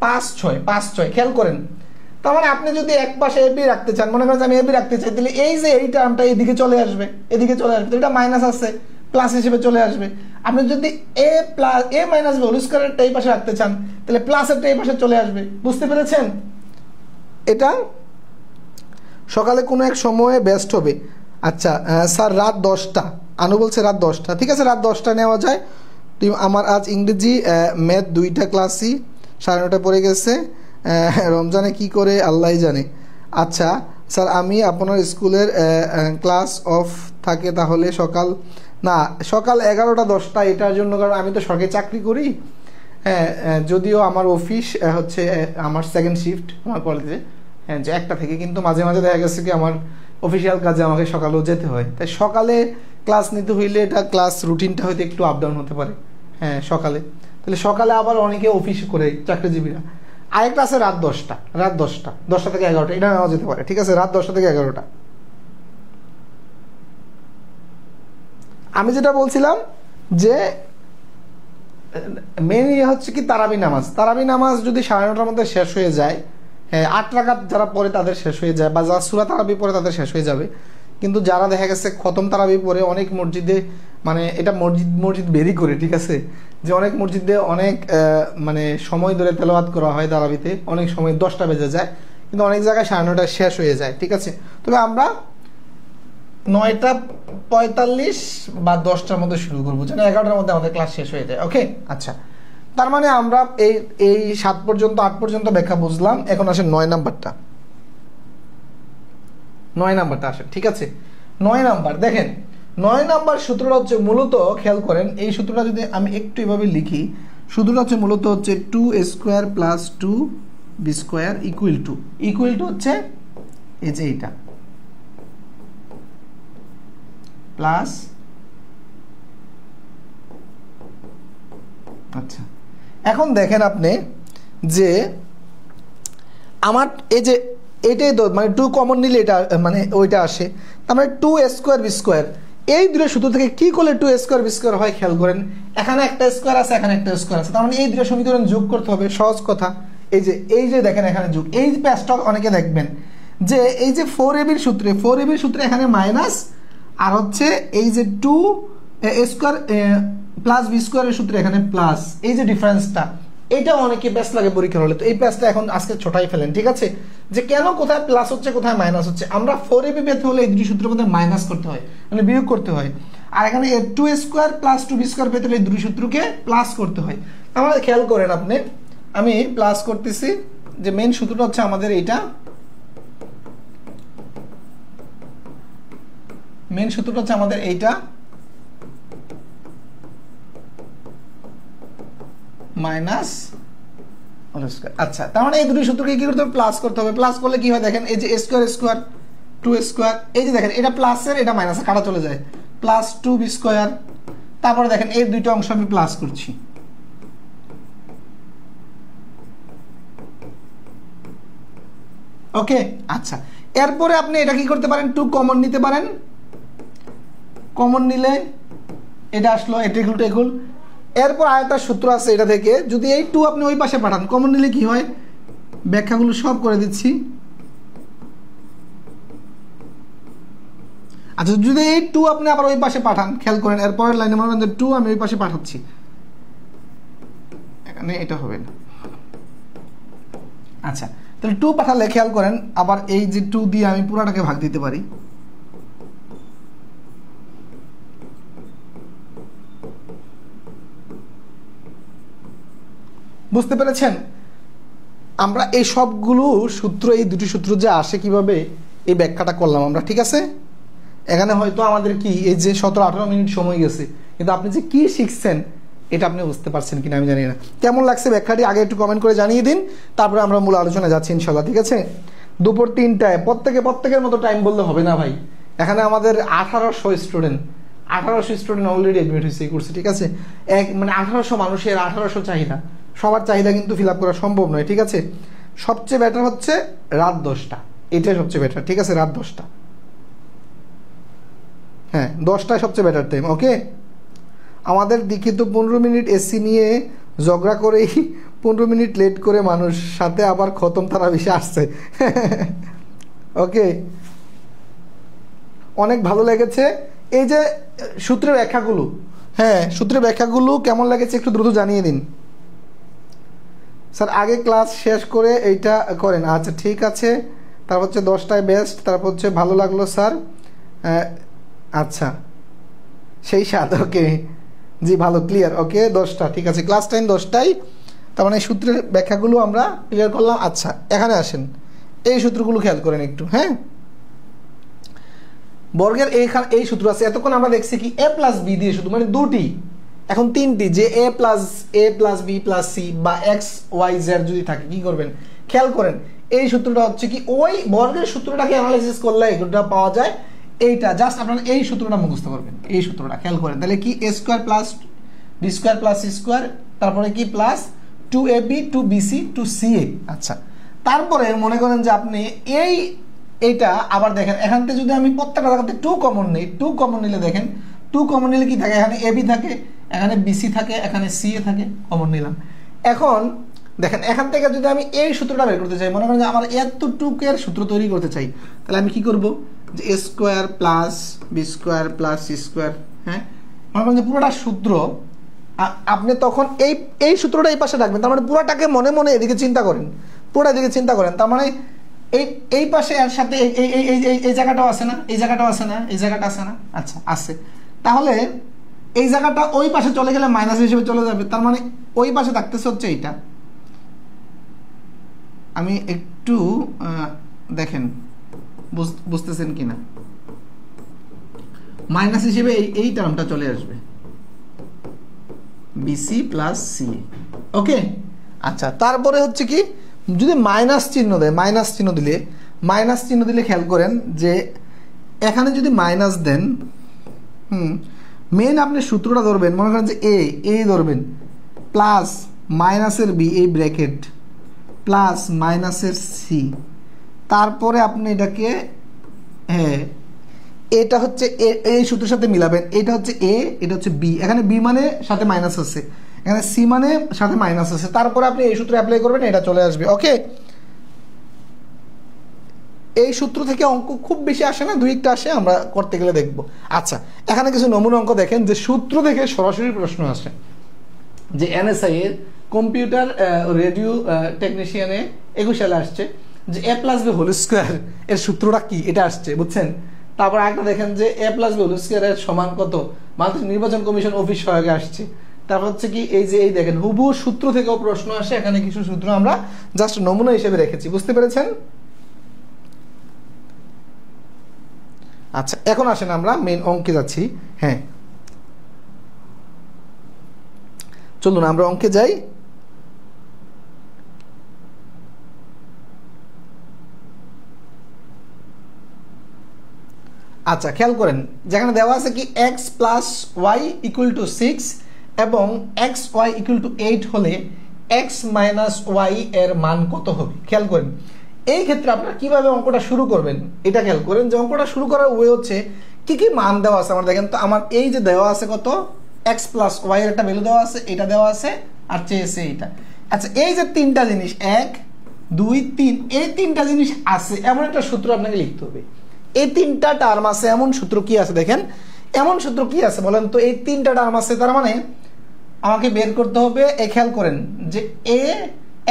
5 6 খেয়াল করেন। তার মানে আপনি যদি এক পাশে ab রাখতে চান, মনে করেন আমি ab রাখতে চাই, তাহলে এই যে এই টার্মটা এদিকে চলে আসবে, এটা মাইনাস আছে প্লাস হিসেবে চলে আসবে। আপনি যদি a মাইনাস b হোল স্কয়ারটা এই পাশে রাখতে চান, তাহলে প্লাসেরটা এই পাশে চলে আসবে। বুঝতে পেরেছেন? এটা সকালে কোনো এক সময়ে বেস্ট হবে। আচ্ছা স্যার, রাত 10টা, আনু বলছে রাত 10টা, ঠিক আছে, রাত 10টা নেওয়া যায়। আমার আজ ইংরেজি ম্যাথ 2টা ক্লাসই 9:30 পড়ে গেছে, রমজানে কি করে আল্লাহ জানে। আচ্ছা স্যার, আমি আপনার স্কুলের ক্লাস অফ থাকে তাহলে সকাল 11টা 10টা, এটার জন্য কারণ আমি তো সরকারি চাকরি করি। হ্যাঁ, যদিও আমার অফিস হচ্ছে আমার সেকেন্ড শিফট আমার কলেজে, হ্যাঁ, যে 1টা থেকে, কিন্তু মাঝে দেখা গেছে কি আমার অফিসিয়াল কাজে আমাকে সকালেও যেতে হয়, তাই সকালে ক্লাস নিতে হইলে এটা ক্লাস রুটিনটা হয়তো একটু আপ ডাউন হতে পারে। হ্যাঁ, সকালে, তাহলে সকালে আবার অনেকে অফিস করে চাকরিজীবীরা। আরেকটা আছে রাত 10টা, 10টা থেকে 11টা, এটা নেওয়া যেতে পারে। ঠিক আছে, রাত 10টা থেকে 11টা। আমি যেটা বলছিলাম যে মেন হচ্ছে কি তারাবি নামাজ যদি 9:30টার মধ্যে শেষ হয়ে যায়, হ্যাঁ 8 রাকাত যারা পড়ে তাদের শেষ হয়ে যায়, বা যারা সূরা তারাবি পড়ে তাদের শেষ হয়ে যাবে। কিন্তু যারা দেখা গেছে খতম তারাবি পড়ে, অনেক মসজিদে মানে এটা মসজিদ বেরি করে, ঠিক আছে, যে অনেক মসজিদে অনেক মানে সময় ধরে তেলাওয়াত করা হয় তারাবিতে, অনেক সময় 10টা বেজে যায়, কিন্তু অনেক জায়গায় 9:30টায় শেষ হয়ে যায়। ঠিক আছে, তবে আমরা 9:45 বা 10টার মধ্যে শুরু করবো, যেন 11টার মধ্যে আমাদের ক্লাস শেষ হয়ে যায়। ওকে, আচ্ছা, তার মানে আমরা এই 7 পর্যন্ত 8 পর্যন্ত ব্যাখ্যা বুঝলাম। এখন আসে 9 নাম্বারটা। 9 নাম্বারটা আসে, ঠিক আছে। 9 নাম্বার দেখেন, 9 নাম্বার সূত্রটা হচ্ছে মূলত, খেয়াল করেন এই সূত্রটা যদি আমি একটু এভাবে লিখি, সূত্রটা হচ্ছে মূলত হচ্ছে 2a² + 2b² ইকুয়াল টু হচ্ছে এই যে এইটা প্লাস, আচ্ছা এখন দেখেন আপনি যে আমার এই যে এটাই তো মানে 2 কমন নিলে এটা মানে ওইটা আসে, তার মানে 2a² b² এই দুটো সূত্র থেকে কি করলে 2a² b² হয় খেয়াল করেন, এখানে একটা স্কোয়ার আছে, এখানে একটা স্কোয়ার আছে, তার মানে এই দুটো সমীকরণ যোগ করতে হবে, সহজ কথা। এই যে দেখেন এখানে যোগ, এই প্যাচটা অনেকে দেখবেন যে এই যে 4ab সূত্রে এখানে মাইনাস, আর হচ্ছে এই যে 2a² + b² এর সূত্রে এখানে প্লাস, এই যে ডিফারেন্সটা, এটা অনেকে প্যাচ লাগে পরীক্ষার হলে। তো এই প্যাচটা এখন আজকে ছোটাই ফেলেন, ঠিক আছে, যে কেন কোথায় প্লাস হচ্ছে কোথায় মাইনাস হচ্ছে। আমরা 4ab পেতে হলে এই দুটি সূত্রের মধ্যে মাইনাস করতে হয়, মানে বিয়োগ করতে হয়, আর এখানে 2a² + 2b² পেতে হলে এই দুটি সূত্রকে প্লাস করতে হয়। আমাদের খেয়াল করেন আপনি, আমি প্লাস করতেছি, যে মেইন সূত্রটা হচ্ছে আমাদের এইটা, মেইন সূত্রটা হচ্ছে আমাদের এইটা মাইনাস। আচ্ছা, তার মানে এই দুটি সূত্রকে কি করতে হবে, প্লাস করতে হবে। প্লাস করলে কি হয় দেখেন, এই যে a², 2a², এই যে দেখেন এটা প্লাসের এটা মাইনাসের কাটা চলে যায়, প্লাস 2b²। তারপরে দেখেন এই দুইটা অংশ আমি প্লাস করছি, ওকে। আচ্ছা, এরপরে আপনি এটা কি করতে পারেন, 2 কমন নিতে পারেন, কমন নিলে এটা আসলো, এটা ইকুয়াল। এরপর আরেকটা সূত্র আছে, এটা থেকে যদি এই 2 আপনি ওই পাশে পাঠান, কমন নিলে কি হয়, ব্যাখ্যাগুলো সব করে দিচ্ছি। আচ্ছা, যদি এই 2 আপনি আবার ওই পাশে পাঠান, খেয়াল করেন এরপরের লাইনে মনে করেন 2 আমি ওই পাশে পাঠাচ্ছি, এখানে এটা হবে না। আচ্ছা, তাহলে 2 পাঠালে খেয়াল করেন আবার এই যে 2 দিয়ে আমি পুরাটাকে ভাগ দিতে পারি, বুঝতে পেরেছেন। আমরা এই সবগুলো সূত্র, এই দুটি সূত্র যে আসে কিভাবে, এই ব্যাখ্যাটা করলাম আমরা, ঠিক আছে। এখানে হয়তো আমাদের কি এই যে 17-18 মিনিট সময় গেছে, কিন্তু আপনি যে কি শিখছেন এটা আপনি বুঝতে পারছেন কিনা আমি জানি না। কেমন লাগছে ব্যাখ্যাটি আগে একটু কমেন্ট করে জানিয়ে দিন, তারপরে আমরা মূল আলোচনায় যাচ্ছি ইনশাল্লাহ, ঠিক আছে। দুপুর 3টায় প্রত্যেকের মতো টাইম বললে হবে না ভাই, এখানে আমাদের 1800 স্টুডেন্ট অলরেডি অ্যাডমিট হয়েছে এই কোর্সে, ঠিক আছে। মানে 1800 মানুষের 1800 চাহিদা, সবার চাহিদা কিন্তু ফিল আপ করা সম্ভব নয়, ঠিক আছে। সবচেয়ে বেটার হচ্ছে রাত 10টা, এটাই সবচেয়ে বেটার, ঠিক আছে, রাত 10টা, হ্যাঁ 10টায় সবচেয়ে বেটার টাইম, ওকে। আমাদের দিকে তো 15 মিনিট এসি নিয়ে ঝগড়া করেই 15 মিনিট লেট করে মানুষ, সাথে আবার খতম তারা বেশি আসছে, ওকে। অনেক ভালো লেগেছে এই যে সূত্রের ব্যাখ্যাগুলো, হ্যাঁ সূত্রের ব্যাখ্যাগুলো কেমন লেগেছে একটু দ্রুত জানিয়ে দিন। স্যার আগে ক্লাস শেষ করে এইটা করেন, আচ্ছা ঠিক আছে। তারপর হচ্ছে 10টায় বেস্ট, তারপর হচ্ছে ভালো লাগলো স্যার, আচ্ছা সেই স্বাদ, ওকে জি ভালো, ক্লিয়ার, ওকে 10টা, ঠিক আছে, ক্লাস টাইম 10টায়। তার মানে সূত্রের ব্যাখ্যাগুলো আমরা ক্লিয়ার করলাম। আচ্ছা এখানে আসেন, এই সূত্রগুলো খেয়াল করেন একটু, হ্যাঁ। বর্গের এই সূত্র আছে, এতক্ষণ আমরা দেখছি কি a + b দিয়ে শুধু, মানে দুটি, এখন 3টি, যে a + b + c বা x y z যদি থাকে কি করবেন, খেয়াল করেন এই সূত্রটা হচ্ছে কি ওই বর্গের সূত্রটাকে অ্যানালাইসিস করলে এগুলোটা পাওয়া যায়, এইটা জাস্ট আপনারা এই সূত্রটা মুখস্থ করবেন, এই সূত্রটা খেয়াল করেন, তাহলে কি a² + b² + c², তারপরে কি প্লাস 2ab 2bc 2ca। আচ্ছা, তারপরে মনে করেন যে আপনি এইটা আবার দেখেন, এখান থেকে যদি আমি প্রত্যেকটা জায়গাতে 2 কমন নিই, 2 কমন নিলে দেখেন 2 কমন নিলে কি থাকে, এখানে ab থাকে, এখানে bc থাকে, এখানে ca থাকে, কমন নিলাম। এখন দেখেন এখান থেকে যদি আমি এই সূত্রটা বের করতে চাই, মনে করেন যে আমার এতটুকের সূত্র তৈরি করতে চাই, তাহলে আমি কি করব, যে a² + b² + c², হ্যাঁ মনে করেন যে পুরোটা সূত্র আপনি তখন এই সূত্রটা এই পাশে রাখবেন, তার মানে পুরোটাকে মনে মনে এদিকে চিন্তা করেন, পুরোটা এদিকে চিন্তা করেন, তার মানে এই এই পাশে এর সাথে এই এই এই এই এই জায়গাটাও আছে না, এই জায়গাটাও আছে না, এই জায়গাটা আছে না, আচ্ছা আছে। তাহলে এই জায়গাটা ওই পাশে চলে গেলে মাইনাস হিসেবে চলে যাবে, তার মানে ওই পাশে থাকতেছে হচ্ছে এইটা। আমি একটু দেখেন বুঝতেছেন কিনা, মাইনাস হিসেবে এই টার্মটা চলে আসবে, বিসি প্লাস সি। ওকে, আচ্ছা তারপরে হচ্ছে কি, যদি মাইনাস চিহ্ন দেয়, মাইনাস চিহ্ন দিলে খেয়াল করেন যে এখানে যদি মাইনাস দেন, মেন আপনি সূত্রটা ধরবেন, মনে করেন যে এ ধরবেন, প্লাস মাইনাসের বি এই ব্র্যাকেট, প্লাস মাইনাসের সি, তারপরে আপনি এটাকে এটা হচ্ছে এই সূত্রের সাথে মিলাবেন, এটা হচ্ছে এ, এটা হচ্ছে বি, এখানে বি মানে সাথে মাইনাস আছে, এখানে সি মানে সাথে মাইনাস আছে, তারপরে আপনি এই সূত্র অ্যাপ্লাই করবেন, এটা চলে আসবে। ওকে, এই সূত্র থেকে অঙ্ক খুব বেশি আসে না, দুই একটা আসে, আমরা করতে গেলে দেখব। আচ্ছা, এখানে কিছু নমুনা অঙ্ক দেখেন যে সূত্র থেকে সরাসরি প্রশ্ন আসে, যে এনএসআই এর কম্পিউটার রেডিও টেকনিশিয়ানে 21 সালে আসছে যে এ প্লাস বি হোল স্কোয়ার এর সূত্রটা কি, এটা আসছে, বুঝছেন। তারপর একটা দেখেন যে এ প্লাস বি হোল স্কোয়ার এর সমান কত, বাংলাদেশ নির্বাচন কমিশন অফিস সহায়কে আসছে। তারপর হচ্ছে কি, এই যে এই দেখেন হুবহু সূত্র থেকেও প্রশ্ন আসে, এখানে কিছু সূত্র আমরা জাস্ট নমুনা হিসেবে রেখেছি, বুঝতে পেরেছেন। আচ্ছা, এখন আসেন আমরা মেইন অঙ্কে যাচ্ছি। হ্যাঁ, চলুন আমরা অঙ্কে যাই। আচ্ছা, খেয়াল করেন যেখানে দেওয়া আছে কি X plus Y equal to 6 এবং এক্স ওয়াই ইকুয়াল টু 8 হলে এক্স মাইনাস ওয়াই এর মান কত হবে। খেয়াল করেন এই ক্ষেত্রে আপনারা কিভাবে অঙ্কটা শুরু করবেন, এটা খেয়াল করেন যে অঙ্কটা শুরু করার ওয়ে হচ্ছে কি কি মান দেওয়া আছে আমার দেখেন তো। আমার এই যে দেওয়া আছে কত, এক্স প্লাস ওয়াই এর একটা ভ্যালু দেওয়া আছে, এটা দেওয়া আছে, আর চেয়েছে এইটা। আচ্ছা, এই যে তিনটা জিনিস 1 2 3, এই তিনটা জিনিস আছে এমন একটা সূত্র আপনাকে লিখতে হবে। এই তিনটা টার্ম আছে এমন সূত্র কি আছে দেখেন, এমন সূত্র কি আছে বলেন তো। এই তিনটা টার্ম আছে, তার মানে আমাকে বের করতে হবে, খেয়াল করেন যে এ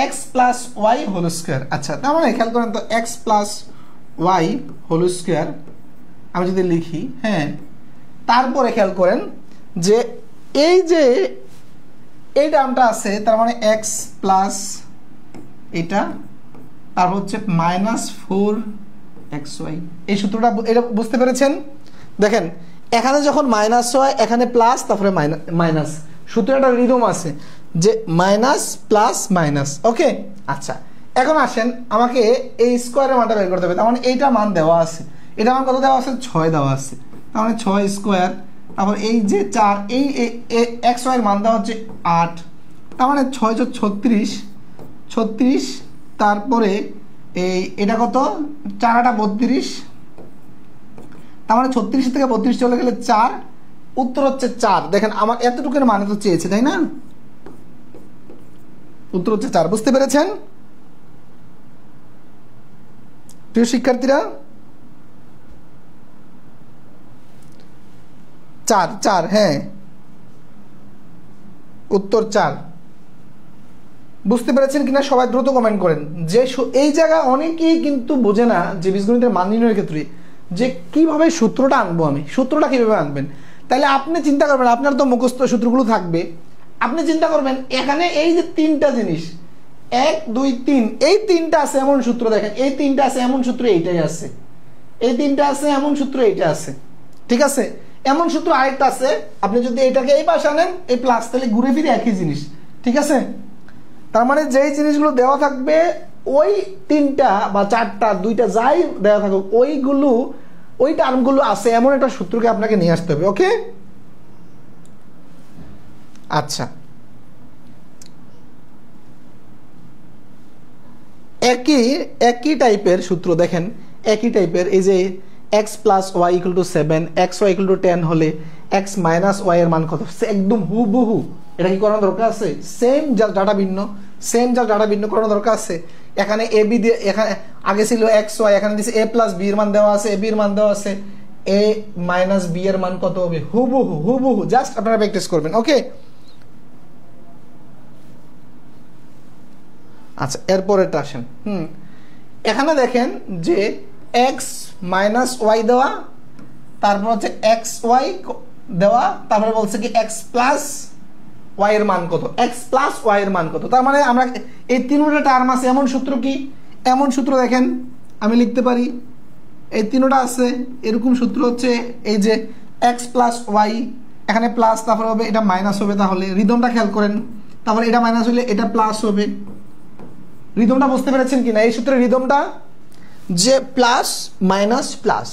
x plus Y whole square. আচ্ছা, তার মানে খেয়াল করেন তো x plus Y whole square আমি যদি লিখি, হ্যাঁ, তারপরে খেয়াল করেন যে এই যে এই টার্মটা আছে, তার মানে এক্স প্লাস এটা, তারপর হচ্ছে -4 xy, এই সূত্রটা এটা বুঝতে পেরেছেন। দেখেন এখানে যখন মাইনাস হয়, এখানে প্লাস, তারপরে মাইনাস, সূত্রটা রিদম আছে যে মাইনাস প্লাস মাইনাস। ওকে, আচ্ছা এখন আসেন আমাকে এই স্কোয়ারের মানটা বের করতে হবে। তার মানে এইটা মান দেওয়া আছে, এটা মান কত দেওয়া আছে, 6 দেওয়া আছে, তার মানে 6 স্কোয়ার, তারপর এই যে 4, এই এক্স ওয়াই এর মান দেওয়া হচ্ছে 8, তার মানে 6 × 36, তারপরে এটা কত, 4 × 8 = 32, তার মানে 36 থেকে 32 চলে গেলে 4, উত্তর হচ্ছে 4। দেখেন আমার এতটুকুর মানে তো চেয়েছে, তাই না, উত্তর হচ্ছে 4। বুঝতে পেরেছেন প্রিয় শিক্ষার্থীরা? 4, হ্যাঁ, উত্তর 4। বুঝতে পেরেছেন কিনা সবাই দ্রুত কমেন্ট করেন। যে এই জায়গা অনেকেই কিন্তু বোঝে না যে বীজগণিতের মান নির্ণয়ের ক্ষেত্রে যে কিভাবে সূত্রটা আনবো, আমি সূত্রটা কিভাবে আনবেন। তাহলে আপনি চিন্তা করবেন, আপনার তো মুখস্থ সূত্রগুলো থাকবে, আপনি চিন্তা করবেন এখানে এই যে তিনটা জিনিস 1 2 3, এই তিনটা আছে এমন সূত্র, দেখেন এই তিনটা আছে এমন সূত্র, এইটাই আছে, এই তিনটা আছে এমন সূত্র, এইটা আছে, ঠিক আছে। এমন সূত্র আরেকটা আছে, আপনি যদি এটাকে এই পাশে আনেন, এই প্লাস, তাহলে ঘুরে ফিরে একই জিনিস, ঠিক আছে। তার মানে যেই জিনিসগুলো দেওয়া থাকবে ওই তিনটা বা চারটা, দুইটা যাই দেওয়া থাকুক, ওই টার্মগুলো আছে এমন একটা সূত্রকে আপনাকে নিয়ে আসতে হবে। ওকে, আচ্ছা, একই টাইপের সূত্র দেখেন, একই টাইপের, এই যে X plus Y equal to 7, X Y equal to 10 হলে এক্স মাইনাস ওয়াই এর মান কত, একদম হুবহু। এটা কি করানোর দরকার আছে? সেম ডাটা ভিন্ন করানোর দরকার আছে। এখানে এ বি দিয়ে, এখানে আগে ছিল এক্স ওয়াই, এখানে দিচ্ছে এ প্লাস বি এর মান দেওয়া আছে, এ বি এর মান দেওয়া আছে, এ মাইনাস বি এর মান কত হবে, হুবহু জাস্ট আপনারা প্র্যাকটিস করবেন। ওকে, আচ্ছা এরপরেরটা আসেন। এখানে দেখেন যে এক্স মাইনাস ওয়াই দেওয়া, তারপর হচ্ছে এক্স ওয়াই দেওয়া, তারপরে বলছে কি এক্স প্লাস ওয়াই এর মান কত, এক্স প্লাস ওয়াই এর মান কত। তার মানে আমরা এই তিনটা টার্ম আছে, এমন সূত্র কি, এমন সূত্র দেখেন আমি লিখতে পারি, এই তিনটা আছে এরকম সূত্র হচ্ছে এই যে এক্স প্লাস ওয়াই, এখানে প্লাস তারপর হবে এটা মাইনাস হবে, তাহলে রিদমটা খেয়াল করেন, তারপরে এটা মাইনাস হলে এটা প্লাস হবে। রিদমটা বুঝতে পেরেছেন কিনা? এই সূত্রের রিদমটা যে প্লাস মাইনাস প্লাস।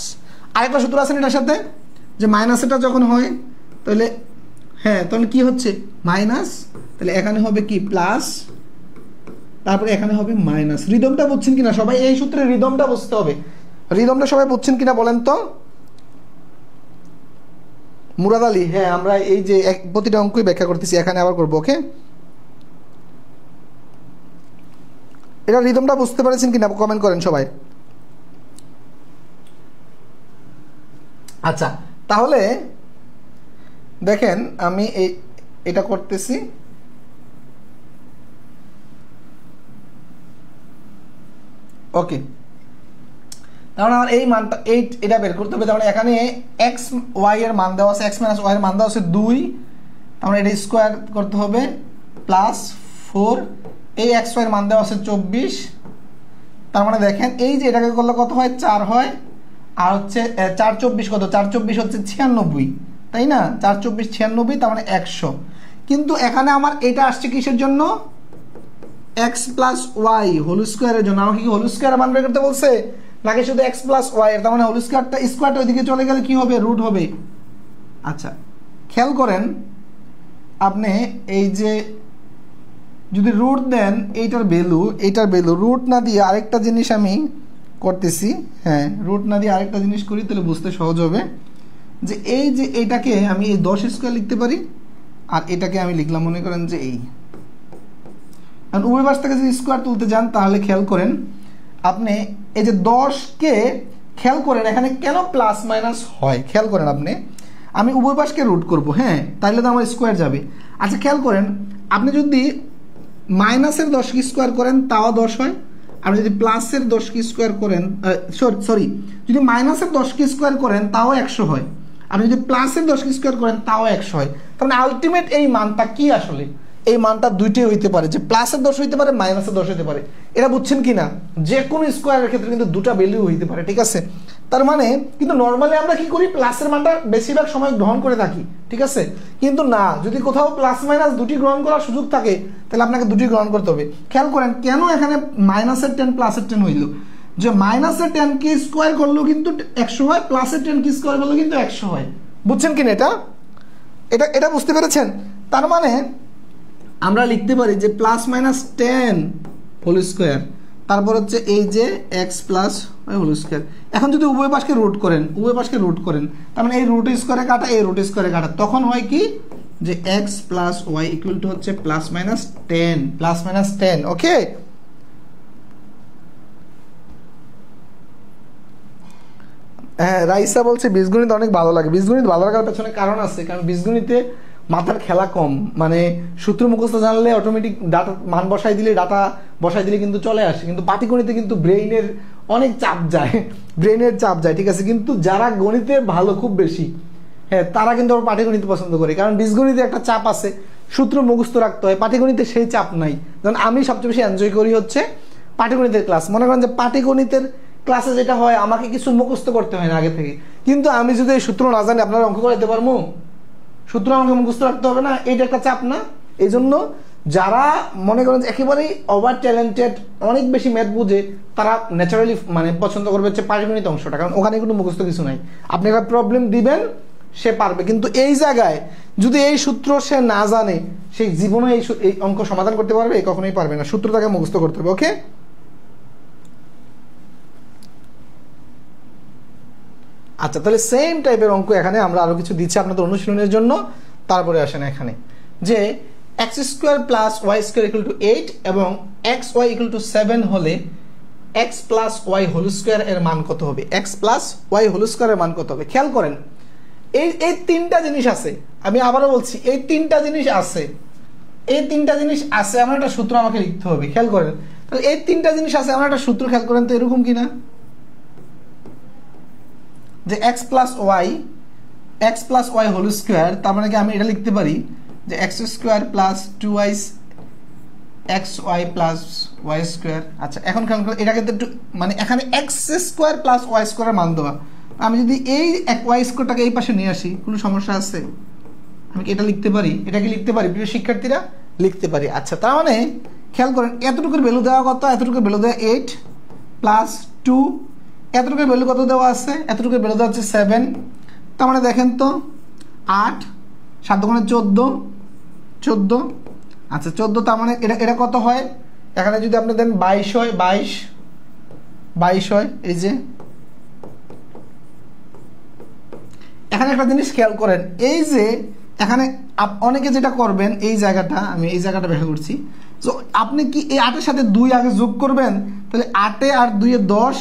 আরেকটা সূত্র আছে এটার সাথে, যে মাইনাস এটা যখন হয় তাহলে হ্যাঁ তখন কি হচ্ছে মাইনাস, তাহলে এখানে হবে কি প্লাস, তারপরে এখানে হবে মাইনাস। রিদমটা বুঝছেন কিনা সবাই? এই সূত্রের রিদমটা বুঝতে হবে। রিদমটা সবাই বুঝছেন কিনা বলেন তো? মুরাদ আলী, হ্যাঁ আমরা এই যে প্রতিটা অঙ্কই ব্যাখ্যা করতেছি, এখানে আবার করবো। ওকে, এটা রিদমটা বুঝতে পেরেছেন কিনা কমেন্ট করেন সবাই। আচ্ছা, তাহলে দেখেন আমি এটা করতেছি। ওকে, তাহলে আমার এই মানটা এটা বের করতে হবে। তাহলে এখানে এক্স ওয়াই এর মান দেওয়া আছে, এক্স মাইনাস ওয়াই এর মান দেওয়া আছে 2, তাহলে এটা স্কোয়ার করতে হবে প্লাস 4, এই এক্স ওয়াই এর মান দেওয়া আছে 24। তার মানে দেখেন এই যে এটাকে করলে কত হয়, 4 হয়, আর হচ্ছে 4 24 কত, 4 24 হচ্ছে 96, তাই না? 4 24 96, তার মানে 100। কিন্তু এখানে আমার এটা আসছে কিসের জন্য, এক্স প্লাস ওয়াই হোল স্কোয়ারের জন্য। আমাকে কি হোল স্কোয়ার মান বের করতে বলছে নাকি শুধু এক্স প্লাস ওয়াই এর? তার মানে হোল স্কোয়ারটা ওইদিকে চলে গেলে কি হবে, রুট হবে। আচ্ছা, খেয়াল করেন আপনি এই যে যদি রুট দেন এইটার ভ্যালু রুট না দিয়ে আরেকটা জিনিস আমি করতেছি, হ্যাঁ রুট না দিয়ে আরেকটা জিনিস করি তাহলে বুঝতে সহজ হবে। যে এই যে এইটাকে আমি এই 10 স্কোয়ার লিখতে পারি, আর এটাকে আমি লিখলাম মনে করেন যে এই, আর উভয় পাশ থেকে যদি স্কোয়ার তুলতে যান তাহলে খেয়াল করেন আপনি এই যে 10কে খেয়াল করেন এখানে কেন প্লাস মাইনাস হয়, খেয়াল করেন আপনি। আমি উভয় পাশকে রুট করব, হ্যাঁ তাইলে তো আমার স্কোয়ার যাবে। আচ্ছা খেয়াল করেন, আপনি যদি মাইনাসের 10কে স্কোয়ার করেন তাও 10 হয়, আপনি যদি প্লাসের 10কে স্কোয়ার করেন, সরি যদি মাইনাসের 10কে স্কোয়ার করেন তাও 100 হয়, আপনি যদি প্লাসের 10কে স্কোয়ার করেন তাও 100 হয়। তাহলে আলটিমেট এই মানটা কি আসলে, এই মানটা দুইটাই হইতে পারে, যে প্লাসের 10 হইতে পারে, মাইনাসের 10 হইতে পারে। এটা বুঝছেন কিনা? যে কোনো স্কোয়ারের ক্ষেত্রে কিন্তু দুটা ভ্যালু হইতে পারে, ঠিক আছে? তার মানে কিন্তু নর্মালি আমরা কি করি, প্লাসের মানটা বেশিরভাগ সময় গ্রহণ করে থাকি, ঠিক আছে? কিন্তু না, যদি কোথাও প্লাস মাইনাস দুটি গ্রহণ করার সুযোগ থাকে তাহলে আপনাকে দুটি গ্রহণ করতে হবে। খেয়াল করেন কেন এখানে মাইনাসের 10 প্লাসের 10 হইল, যে মাইনাসের 10কে স্কোয়ার করলেও কিন্তু 100 হয়, প্লাসের 10কে স্কোয়ার করলেও কিন্তু 100 হয়। বুঝছেন কিনা এটা? এটা বুঝতে পেরেছেন? তার মানে আমরা লিখতে পারি যে প্লাস মাইনাস 10 হোল স্কোয়ার, তারপর হচ্ছে এই যে X plus Y whole square. এখন যদি উভয় পাশকে রুট করেন, তার মানে এই রুট স্কোয়ারে কাটা, এই রুট স্কোয়ারে কাটা, তখন হয় কি যে X plus Y equal to হচ্ছে প্লাস মাইনাস 10, ওকে? হ্যাঁ, রাইসা বলছে বীজগণিত অনেক ভালো লাগে। বীজগণিত ভালো লাগার পেছনে কারণ আছে, কারণ বীজগণিতে মাথার খেলা কম, মানে সূত্র মুখস্থ জানলে অটোমেটিক ডাটা মান বসাই দিলে কিন্তু চলে আসে। কিন্তু পাটিগণিতে কিন্তু ব্রেইনের অনেক চাপ যায়, ঠিক আছে? কিন্তু যারা গণিতে ভালো খুব বেশি, হ্যাঁ তারা কিন্তু আবার পাটিগণিত পছন্দ করে, কারণ বীজগণিতে একটা চাপ আছে, সূত্র মুখস্থ রাখতে হয়। পাটিগণিতে সেই চাপ নাই। যেমন আমি সবচেয়ে বেশি এনজয় করি হচ্ছে পাটিগণিতের ক্লাস। মনে করেন যে পাটিগণিতের ক্লাসে যেটা হয়, আমাকে কিছু মুখস্থ করতে হয় না আগে থেকে, কিন্তু আমি যদি এই সূত্র না জানি আপনারা অঙ্ক করাইতে পারবো? সূত্র আমাকে মুখস্থ রাখতে হবে না, এইটা একটা চাপ না? এই জন্য যারা মনে করেন একেবারেই ওভার ট্যালেন্টেড, অনেক বেশি ম্যাথ বুঝে, তারা ন্যাচারালি মানে পছন্দ করবে হচ্ছে পাটিগণিত অংশটা, কারণ ওখানে কোনো মুখস্থ কিছু নাই। আপনি একটা প্রবলেম দিবেন, সে পারবে। কিন্তু এই জায়গায় যদি এই সূত্র সে না জানে, সে জীবনে এই অঙ্ক সমাধান করতে পারবে? কখনোই পারবে না। সূত্র তাকে মুখস্থ করতে হবে, ওকে? আচ্ছা, তাহলে সেম টাইপের অঙ্ক এখানে আমরা আরো কিছু দিচ্ছি আপনাদের অনুশীলনের জন্য। তারপরে আসেন এখানে যে X square plus Y square equal to 8 এবং এক্স ওয়াই ইকুয়াল টু 7 হলে X plus Y whole square এর মান কত হবে? X plus Y whole square এর মান কত হবে? খেয়াল করেন এই তিনটা জিনিস আছে, আমি আবারও বলছি এই তিনটা জিনিস আছে, আমার একটা সূত্র আমাকে লিখতে হবে। খেয়াল করেন তাহলে এই তিনটা জিনিস আছে, আমরা একটা সূত্র খেয়াল করেন তো এরকম কিনা, যে X plus Y whole square, তার মানে কি আমি এটা লিখতে পারি যে X square plus 2y X Y plus Y square. আচ্ছা এখন খেয়াল করেন এটা কিন্তু একটু মানে এখানে এক্স স্কোয়ার প্লাস ওয়াই স্কোয়ারের মান দেওয়া, আমি যদি এই ওয়াই স্কোয়ারটাকে এই পাশে নিয়ে আসি কোনো সমস্যা আছে? আমি কি এটা লিখতে পারি? এটা কি লিখতে পারি প্রিয় শিক্ষার্থীরা? লিখতে পারি। আচ্ছা তার মানে খেয়াল করেন এতটুকুর ভ্যালু দেওয়া কত, এতটুকুর ভ্যালু দেওয়া 8 প্লাস 2, এতটুকুর ভ্যালু কত দেওয়া আছে, এতটুকুর ভ্যালু দেওয়া হচ্ছে 7, তার মানে দেখেন তো 8 7 গুণে 14। আচ্ছা 14, তার মানে এটা কত হয়, এখানে যদি আপনি দেন 22 হয়, 22 হয়। এই যে এখানে একটা জিনিস খেয়াল করেন, এই যে এখানে অনেকে যেটা করবেন, এই জায়গাটা আমি এই জায়গাটা ব্যাখ্যা করছি, তো আপনি কি এই 8 এর সাথে 2 আগে যোগ করবেন, তাহলে 8 আর 2 10,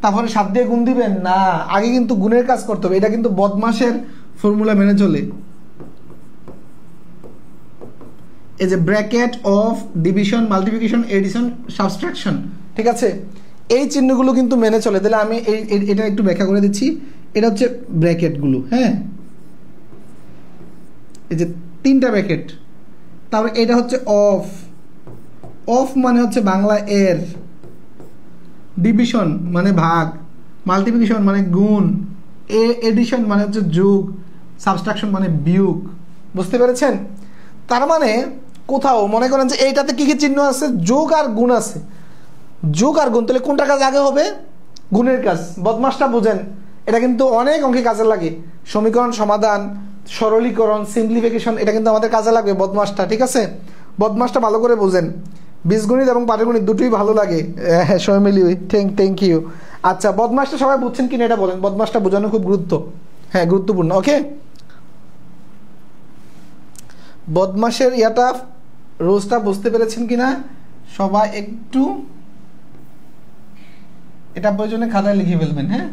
তারপরে 7 দিয়ে গুণ দিবেন না, আগে কিন্তু গুণের কাজ করতে হবে। এটা কিন্তু বদমাশের ফর্মুলা মেনে চলে, এই যে bracket of division, multiplication, addition, subtraction, ঠিক আছে, এই চিহ্নগুলো কিন্তু মেনে চলে। তাহলে আমি এটা একটু ব্যাখ্যা করে দিচ্ছি। এটা হচ্ছে ব্র্যাকেটগুলো, হ্যাঁ, এই যে 3টা ব্র্যাকেট, তারপরে এটা হচ্ছে অফ মানে হচ্ছে বাংলা এর, ডিভিশন মানে ভাগ, মাল্টিপ্লিকেশন মানে গুণ, এডিশন মানে হচ্ছে যোগ, সাবট্রাকশন মানে বিয়োগ। বুঝতে পেরেছেন? তার মানে কোথাও মনে করেন যে এইটাতে কি কি চিহ্ন আছে, যোগ আর গুণ আছে, যোগ আর গুণ, তাহলে কোনটা কাজ আগে হবে? গুণের কাজ। বদমাসটা বুঝেন, এটা কিন্তু অনেক অঙ্কে কাজে লাগে, সমীকরণ সমাধান, সরলীকরণ, সিম্পলিফিকেশন, এটা কিন্তু আমাদের কাজে লাগবে বদমাসটা, ঠিক আছে? বদমাসটা ভালো করে বুঝেন, বীজগণিত এবং পাটিগণিত দুটোই ভালো লাগে। হ্যাঁ সৌমিলি, থ্যাংক ইউ। আচ্ছা বদমাসটা সবাই বুঝছেন কিনা এটা বলেন, বদমাসটা বোঝানো খুব গুরুত্বপূর্ণ। ওকে, বদমাসের ইয়াটা রোজটা বুঝতে পেরেছেন কিনা সবাই? একটু এটা প্রয়োজনে খাতায় লিখে ফেলবেন। হ্যাঁ,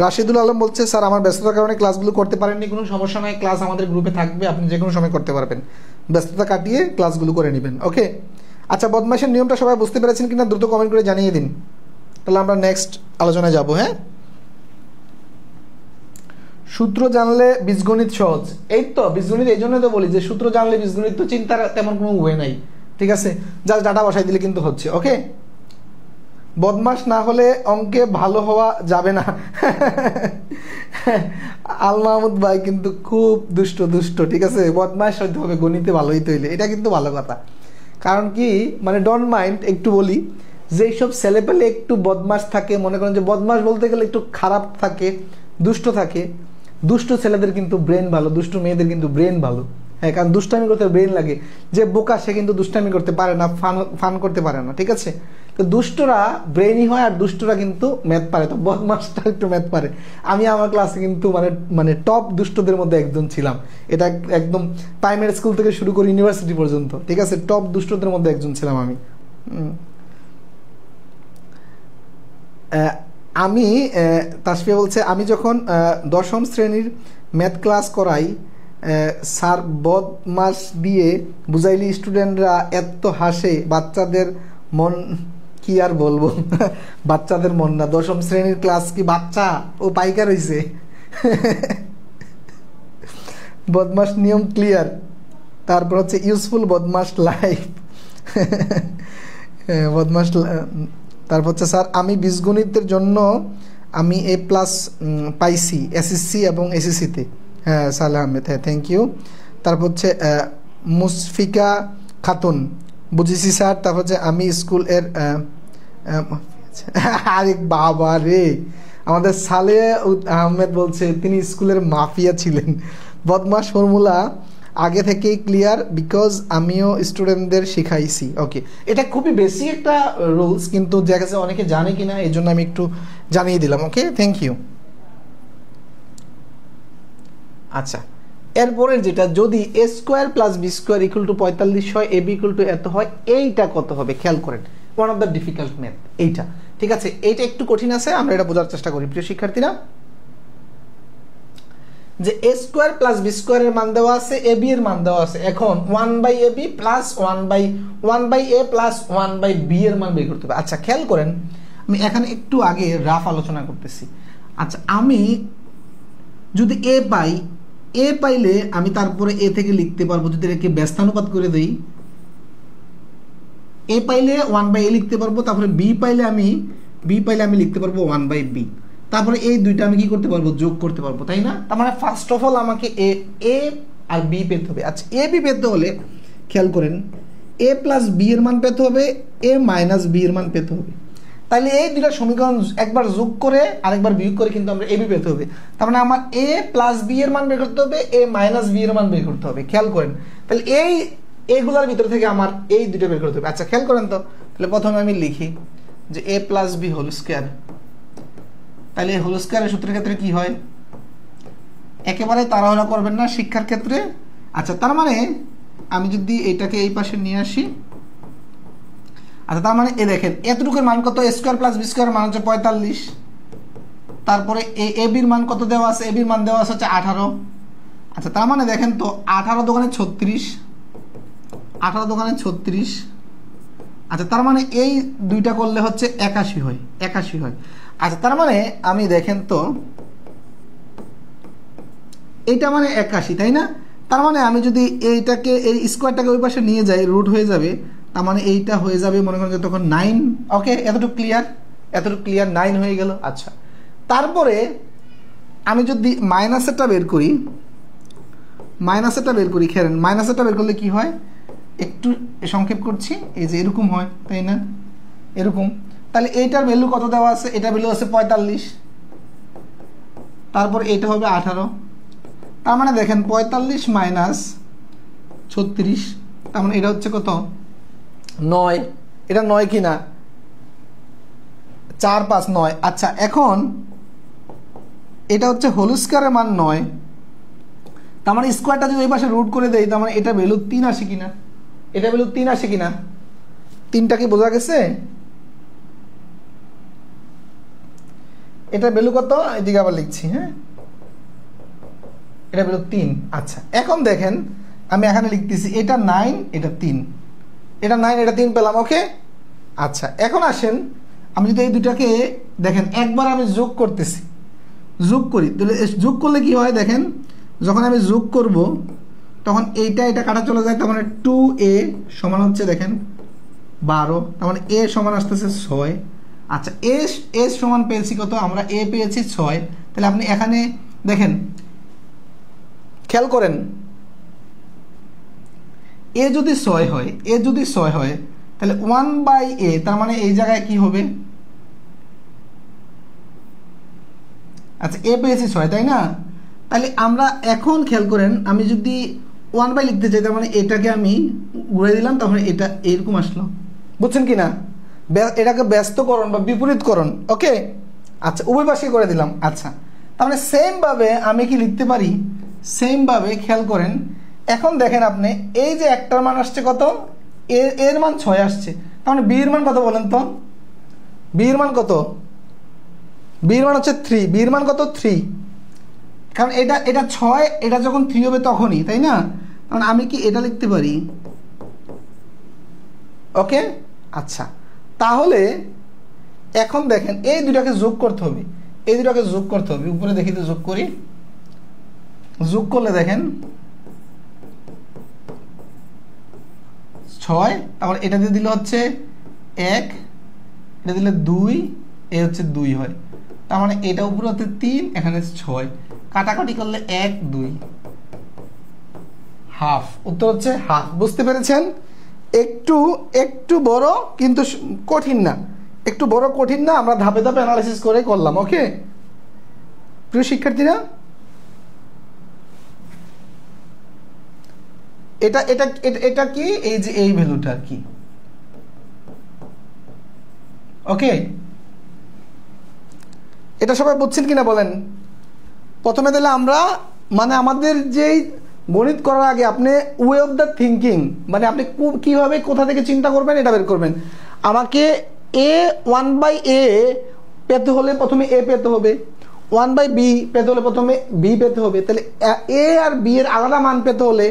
রাশিদুল আলম বলছে স্যার আমার ব্যস্ততার কারণে ক্লাসগুলো করতে পারেননি। কোনো সমস্যা নয়, ক্লাস আমাদের গ্রুপে থাকবে, আপনি যে কোনো সময় করতে পারবেন, ব্যস্ততা কাটিয়ে ক্লাসগুলো করে নেবেন। ওকে, আচ্ছা বদমাশের নিয়মটা সবাই বুঝতে পেরেছেন কিনা দ্রুত কমেন্ট করে জানিয়ে দিন, তাহলে আমরা নেক্সট আলোচনায় যাব। হ্যাঁ, সূত্র জানলে বীজগণিত সহজ, এই তো বীজগণিত এই জন্য তো বলি যে সূত্র জানলে বীজগণিত তো চিন্তার তেমন কোনো ওয়ে নাই, ঠিক আছে, জাস্ট ডাটা বসাই দিলে কিন্তু হচ্ছে। ওকে, বদমাস না হলে অঙ্কে ভালো হওয়া যাবে না। আল মাহমুদ ভাই কিন্তু খুব দুষ্ট, ঠিক আছে, বদমাস হইতে হবে গণিতে ভালো হইতে হইলে, এটা কিন্তু ভালো কথা। কারণ কি মানে ডোন্ট মাইন্ড, একটু বলি, যেই সব ছেলেপেলে একটু বদমাস থাকে, মনে করেন যে বদমাস বলতে গেলে একটু খারাপ থাকে, দুষ্ট থাকে, দুষ্ট ছেলেদের কিন্তু ব্রেন ভালো, দুষ্ট মেয়েদের কিন্তু ব্রেন ভালো। হ্যাঁ, কারণ দুষ্টামি করতে ব্রেন লাগে, যে বোকা সে কিন্তু দুষ্টামি করতে পারে না, ফান করতে পারে না, ঠিক আছে। তো দুষ্টরা ব্রেনই হয় আর দুষ্টরা কিন্তু ম্যাথ পারে, তো বদমাসটা একটু ম্যাথ পারে। আমি আমার ক্লাসে কিন্তু মানে টপ দুষ্টদের মধ্যে একজন ছিলাম, এটা একদম প্রাইমারি স্কুল থেকে শুরু করে ইউনিভার্সিটি পর্যন্ত, ঠিক আছে, টপ দুষ্টদের মধ্যে একজন ছিলাম আমি। তাসফিয়া বলছে আমি যখন 10ম শ্রেণীর ম্যাথ ক্লাস করাই, স্যার বদমাস দিয়ে বুঝাইলি স্টুডেন্টরা এত হাসে, বাচ্চাদের মন কি আর বলবো। বাচ্চাদের মন না, 10ম শ্রেণীর ক্লাস কি বাচ্চা, ও পাইকার হইছে। বদমাস নিয়ম ক্লিয়ার, তারপর হচ্ছে ইউজফুল বদমাস লাইফ। বদমাস, তারপর হচ্ছে স্যার আমি বীজগণিতের জন্য আমি A+ পাইছি এসএসসি এবং এসএসসিতে। হ্যাঁ সালেহ আহমেদ, হ্যাঁ থ্যাংক ইউ। তারপর হচ্ছে মুশফিকা খাতুন, বুঝেছি স্যার। তারপর হচ্ছে আমি স্কুলের আরে বাবা রে, আমাদের সালেহ আহমেদ বলছে তিনি স্কুলের মাফিয়া ছিলেন। বদমাস ফর্মুলা আগে থেকেই ক্লিয়ার, বিকজ আমিও স্টুডেন্টদের শিখাইছি। ওকে, এটা খুবই বেসিক একটা রুলস, কিন্তু দেখা যাচ্ছে অনেকে জানে কিনা, এই জন্য আমি একটু জানিয়ে দিলাম। ওকে, থ্যাংক ইউ। আচ্ছা, এরপরের যেটা, যদি a² + b² = 45 হয়, ab = এত হয়, এইটা কত হবে খেয়াল করেন। One of the difficult math এইটা, ঠিক আছে, এইটা একটু কঠিন আছে, আমরা এটা বোঝার চেষ্টা করি প্রিয় শিক্ষার্থীরা। যে a স্কয়ার প্লাস b স্কয়ারের মান দেওয়া আছে, ab এর মান দেওয়া আছে। এখন 1/ab plus 1/a plus 1/b এর মান বের করতে হবে। আচ্ছা খেয়াল করেন, আমি এখানে একটু আগে রাফ আলোচনা করতেছি। আচ্ছা আমি যদি a পাই, a পাইলে আমি তারপরে a থেকে লিখতে পারবো, যদি এটাকে ব্যস্তানুপাত করে দেই, a পাইলে 1/a লিখতে পারবো, তারপরে b পাইলে আমি লিখতে পারবো 1/b, তারপরে এই দুইটা আমি কি করতে পারবো, যোগ করতে পারবো, তাই না? তার মানে ফার্স্ট অফ অল আমাকে a আর b পেতে হবে। আচ্ছা a b পেতে হলে খেয়াল করেন, a প্লাস b এর মান পেতে হবে, a মাইনাস b এর মান পেতে হবে। তাহলে এই দুইটা সমীকরণ একবার যোগ করে আরেকবার বিয়োগ করে কিন্তু আমরা ab পেতে হবে। তার মানে আমার a প্লাস b এর মান বের করতে হবে, a মাইনাস b এর মান বের করতে হবে। খেয়াল করেন, তাহলে এইগুলোর ভিতর থেকে আমার এই দুটো বের করতে হবে। আচ্ছা খেয়াল করেন তো, তাহলে প্রথমে আমি লিখি যে a plus b whole square. তাহলে হোল স্কয়ারের সূত্রের ক্ষেত্রে কি হয়, একেবারে তাড়াহুড়া করবেন না শিক্ষার ক্ষেত্রে। আচ্ছা তার মানে আমি যদি এটাকে এই পাশে নিয়ে আসি, আচ্ছা তার মানে দেখেন এতটুকুর মান কত, a স্কয়ার প্লাস b স্কয়ারের মান হচ্ছে 45। তারপরে ab এর মান কত দেওয়া আছে, ab এর মান দেওয়া আছে হচ্ছে 18। আচ্ছা তার মানে দেখেন তো 18 দোকানে 36, 18 দোকানে 36। আচ্ছা তার মানে এই দুইটা করলে হচ্ছে 81 হয়, 81 হয়। আচ্ছা তার মানে আমি দেখেন তো এইটা মানে 81, তাই না? তার মানে আমি যদি এইটাকে এই স্কয়ারটাকে ওই পাশে নিয়ে যাই, রুট হয়ে যাবে, তার মানে এইটা হয়ে যাবে মনে করেন যে তখন 9। ওকে, এতটুকু ক্লিয়ার, 9 হয়ে গেল। আচ্ছা তারপরে আমি যদি মাইনাসেরটা বের করি, খেলেন মাইনাসেরটা বের করলে কি হয়, একটু সংক্ষেপ করছি, এই যে এরকম হয়, তাই না? এরকম। তাহলে এইটার ভ্যালু কত দেওয়া আছে, এটার ভ্যালু আছে 45, তারপর এটা হবে 18। তার মানে দেখেন 45 মাইনাস 36, তার মানে এটা হচ্ছে কত, 9। এটা 9 কিনা, 4 5 9। আচ্ছা এখন এটা হচ্ছে হোল স্কয়ারের মান 9, তার মানে স্কয়ারটা যদি ওই পাশে রুট করে দেই, তার মানে এটা ভ্যালু 3 আসে কিনা, এটা ভ্যালু 3 আসে কিনা, 3টা কি বোঝা গেছে? এটা ভ্যালু কত, এদিকে আবার লিখছি, হ্যাঁ এটা ভ্যালু 3। আচ্ছা এখন দেখেন আমি এখানে লিখতেছি এটা 9 এটা 3, এটা 9 এটা 3 পেলাম। ওকে আচ্ছা এখন আসেন আমি যদি এই দুটাকে দেখেন একবার আমি যোগ করতেছি, যোগ করি, তাহলে যোগ করলে কি হয় দেখেন, যখন আমি যোগ করব তখন এটা কাটা চলে যায়, তার মানে 2a সমান হচ্ছে দেখেন 12, তার মানে a সমান আসতেছে 6। আচ্ছা a সমান পেয়েছি কত, আমরা a পেয়েছি 6। তাহলে আপনি এখানে দেখেন খেয়াল করেন, a যদি 6 হয়, তাহলে 1/a, তার মানে এই জায়গায় কি হবে, আচ্ছা a পেয়েছি 6, তাই না? তাহলে আমরা এখন খেয়াল করেন, আমি যদি 1/, লিখতে চাই, তার মানে এটাকে আমি ঘুরে দিলাম, তখন এটা এরকম আসলো, বুঝছেন কি না? এটাকে ব্যস্তকরণ বা বিপরীতকরণ। ওকে আচ্ছা উভয় পাশে করে দিলাম। আচ্ছা তার মানে সেম ভাবে আমি কি লিখতে পারি, সেম ভাবে খেয়াল করেন, এখন দেখেন আপনি এই যে একটার মান আসছে কত, এর মান 6 আসছে, তার মানে b এর মান কত বলেন তো, b এর মান কত, b এর মান হচ্ছে 3, b এর মান কত 3, কারণ এটা 6, এটা যখন 3 হবে তখনই, তাই না? কারণ আমি কি এটা লিখতে পারি। ওকে আচ্ছা তাহলে এখন দেখেন এই দুটাকে যোগ করতে হবে, উপরে দেখি তো যোগ করি, যোগ করলে দেখেন 6, তারপর এটা দিয়ে দিলে হচ্ছে 1, এটা দিলে 2, এ হচ্ছে 2 হয়, তার মানে এটা উপরে হচ্ছে 3, এখানে 6, কাটাকাটি করলে 1 2, হাফ, উত্তর হচ্ছে হাফ। বুঝতে পেরেছেন? একটু বড় কিন্তু কঠিন না, আমরা ধাপে ধাপে অ্যানালাইসিস করে করলাম। ওকে প্রিয় শিক্ষার্থীরা, এটা কি, এই যে এই ভ্যালুটা কি। ওকে এটা সবাই বুঝছেন কিনা বলেন? প্রথমে তাহলে আমরা মানে আমাদের যেই গণিত করার আগে আপনি ওয়ে অফ দ্য থিঙ্কিং, মানে আপনি কিভাবে কোথা থেকে চিন্তা করবেন এটা বের করবেন। আমাকে a 1/a পেতে হলে প্রথমে a পেতে হবে, 1/b পেতে হলে প্রথমে b পেতে হবে, তাহলে a আর b এর আলাদা মান পেতে হলে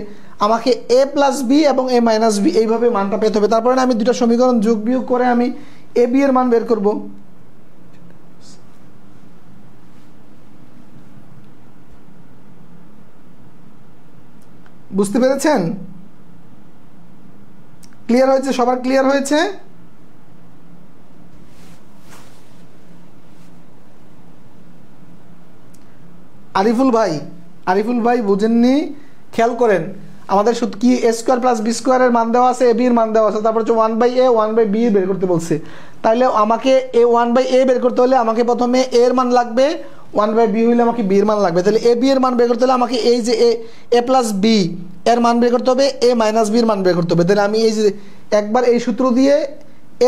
আমাকে a প্লাস b এবং a মাইনাস b এইভাবে মানটা পেতে হবে। তারপরে আমি দুটো সমীকরণ যোগ বিয়োগ করে আমি a b এর মান বের করব। বুঝতে পেরেছেন? ক্লিয়ার হয়েছে? সবার ক্লিয়ার হয়েছে? আরিফুল ভাই বুঝেননি? খেয়াল করেন, আমাদের শুধু কি a স্কোয়ার প্লাস b স্কোয়ারের মান দেওয়া আছে, a b এর মান দেওয়া আছে, তারপর হচ্ছে 1/a 1/b বের করতে বলছে। তাহলে আমাকে a 1/a বের করতে হলে আমাকে প্রথমে a এর মান লাগবে, 1/b হইলে আমাকে b এর মান লাগবে। তাহলে a b এর মান বের করতে হলে আমাকে এই যে a প্লাস b এর মান বের করতে হবে, a মাইনাস b এর মান বের করতে হবে। তাহলে আমি এই যে একবার এই সূত্র দিয়ে